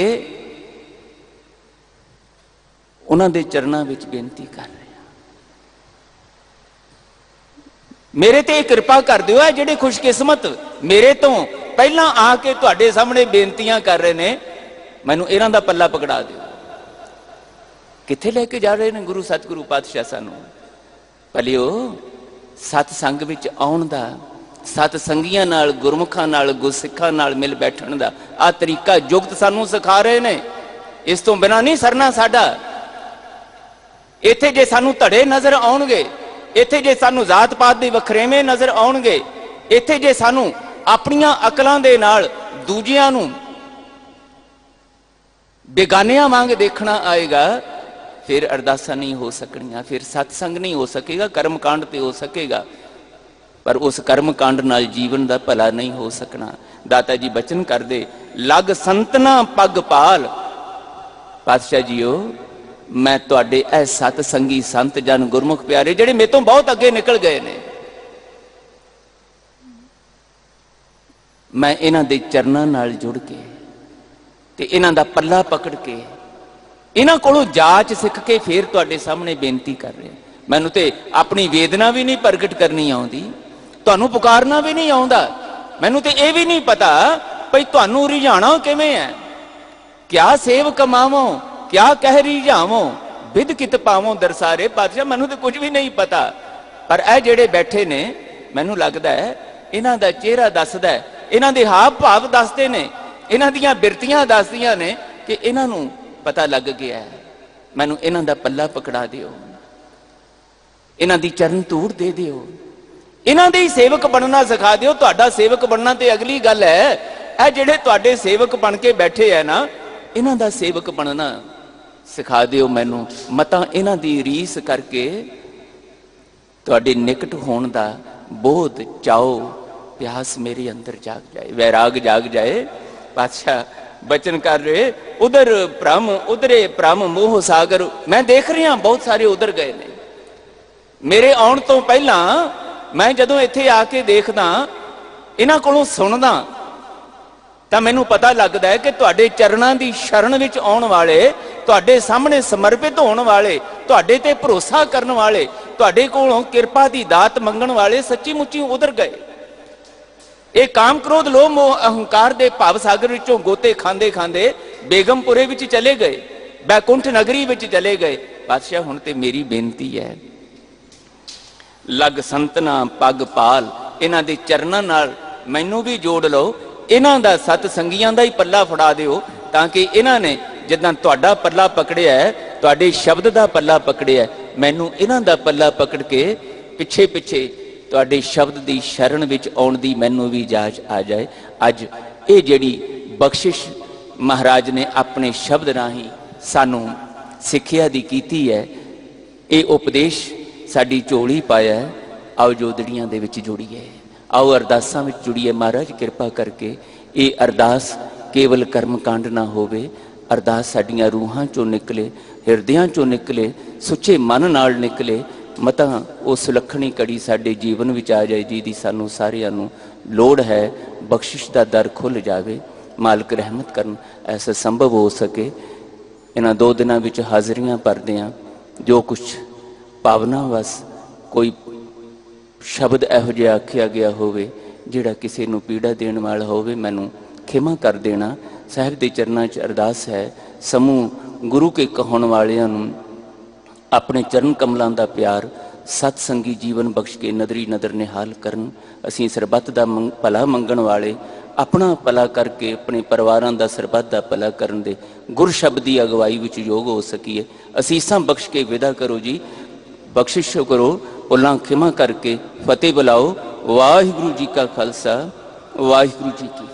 उन्हां दे चरनां विच बेनती कर रहा, मेरे ते कृपा कर दिओ। है जिहड़े खुशकिस्मत मेरे तो पहला आके तुहाडे सामने बेनतियां कर रहे ने, मैनू इन्हां दा पल्ला पकड़ा दिओ। कित्थे लेके जा रहे ने गुरु सतगुरु पातशाह सानू? भलिओ सतसंग विच आउण दा, सतसंगियां नाल, गुरमुखां नाल, गुरसिखां नाल मिल बैठण दा आ तरीका जुगत सानू सिखा रहे ने। इस तो बिना नहीं सरना साडा। ਇੱਥੇ ਜੇ ਸਾਨੂੰ ਧੜੇ ਨਜ਼ਰ ਆਉਣਗੇ, ਇੱਥੇ ਜੇ ਸਾਨੂੰ ਜਾਤ ਪਾਤ ਦੇ ਵਖਰੇਵੇਂ ਨਜ਼ਰ ਆਉਣਗੇ, ਇੱਥੇ ਜੇ ਸਾਨੂੰ ਆਪਣੀਆਂ ਅਕਲਾਂ ਦੇ ਨਾਲ ਦੂਜਿਆਂ ਨੂੰ ਬੇਗਾਨਿਆਂ ਵਾਂਗ ਦੇਖਣਾ ਆਏਗਾ, फिर अरदासा नहीं हो सकनियां, फिर सत्संग नहीं हो सकेगा, कर्म कांड तो हो सकेगा पर उस कर्म कांड नाल जीवन का भला नहीं हो सकना। दाता जी बचन कर दे, लग संतना पग पाल। पातशाह जीओ, मैं तुहाडे ऐ सतसंगी संत जन गुरमुख प्यारे जिहड़े मेरे तो बहुत अगे निकल गए ने, मैं इन्हां दे चरनां नाल जुड़ के ते इन्हां दा पल्ला पकड़ के इन्हां कोलों जाच सिख के फिर तुहाडे सामने बेनती कर रहे। मैनूं ते अपनी वेदना भी नहीं प्रगट करनी आउंदी, तुहानूं पुकारना भी नहीं आउंदा, मैनूं ते इह भी नहीं पता भई तुहानूं रिझाणा किवें है। क्या सेव कमावो, क्या कह रिझावो, विद कित पावो दरसारे। पातशाह मैनूं ते कुछ भी नहीं पता, पर ਇਹ ਜਿਹੜੇ बैठे ने मैनूं लगदा है इन्हां दा चेहरा दसदा है, इन्हां दे हाव भाव दसदे ने, इन्हां दीयां बिरतियां दसदियां ने कि इन्हां नूं पता लग गया है। मैनू इन्हां दा पल्ला पकड़ा दिओ, इन्हां दी चरण धूड़ दे दिओ, इन्हां दे ही सेवक बनना सिखा दिओ। तुहाडा सेवक बनना ते अगली गल है, ਇਹ ਜਿਹੜੇ ਤੁਹਾਡੇ सेवक बन के बैठे है ना, इन्हां दा सेवक बनना सिखा दिओ मैनू। मतां इन्हां दी रीस करके तुहाडे निकट होण दा बोध चाओ प्यास मेरे अंदर जाग जाए, वैराग जाग जाए। पातशाह बचन कर रहे, उधर भ्रम उधरे भ्रम मोह सागर। मैं देख रहा बहुत सारे उधर गए ने, मेरे आउण तो पहला मैं जदों इत्थे आके देखदा, इन्हां कोलों सुनदा, तां मैनूं पता लगदा है कि तुहाडे चरणां दी शरण विच आउण वाले, तुहाडे सामने समर्पित होण वाले, तुहाडे ते भरोसा करन वाले, तुहाडे कोलों किरपा दी दात मंगण वाले सच्ची मुच्ची उधर गए। ये काम क्रोध लोभ मोह अहंकार दे भाव सागर विचों गोते खांदे खांदे बेगमपुरे विच चले गए, बैकुंठ नगरी विच चले गए। पातशाह हुण ते मेरी बेनती है, लग संतना पग पाल, इन्हां दे चरनां नाल मैनूं भी जोड़ लो, इन्हां दा सतसंगियां दा ही पल्ला फड़ा दिओ, ताकि इन्हां ने जिद्दां तुहाडा पल्ला पकड़िया है, तुहाडे शब्द दा पल्ला पकड़िया है, मैनूं इन्हां दा पल्ला पकड़ के पिछे पिछे तुहाडे शब्द दी शरण विच आउण दी मैनूं भी जाच आ जाए। अज ये जिहड़ी बख्शिश महाराज ने अपने शब्द राही सानू सिक्ख्या दी कीती है, ये उपदेश साडी झोली पाया है। आओ जोदड़ियां दे विच जुड़ीए, आओ अरदासां विच जुड़ीए। महाराज कृपा करके ये अरदास केवल कर्म कांड ना होवे, अरदास साडियां रूहां चों निकले, हिरदियां चों निकले, सुचे मन नाल निकले। मतां वो सुलखणी कड़ी साडे जीवन विच आ जाए जिहदी सानू सारियां नू लोड़ है। बख्शिश दा दर खुल जावे, मालक रहमत करन, ऐसा संभव हो सके। इन्हां 2 दिनां विच हाज़रियां भरदियां जो कुछ भावना वस कोई शब्द इहो जिहा आखिया गया होवे जिहड़ा किसी नू पीड़ा देण वाला होवे, मैनू खिमा कर देना। साहिब दे चरनां च अरदास है, समूह गुरु के कहाउण वालियां नू अपने चरण कमलों का प्यार सतसंगी जीवन बख्श के नदरी नदर निहाल करन। असीं सरबत का भला मंगण वाले अपना भला करके अपने परिवारों का सरबत का भला करन दे गुर शब्द की अगवाई विच योग हो सकीए। असीसां बख्श के विदा करो जी, बख्शिश करो, भुलां खिमा करके फतेह बुलाओ। वाहिगुरू जी का खालसा, वाहिगुरू जी की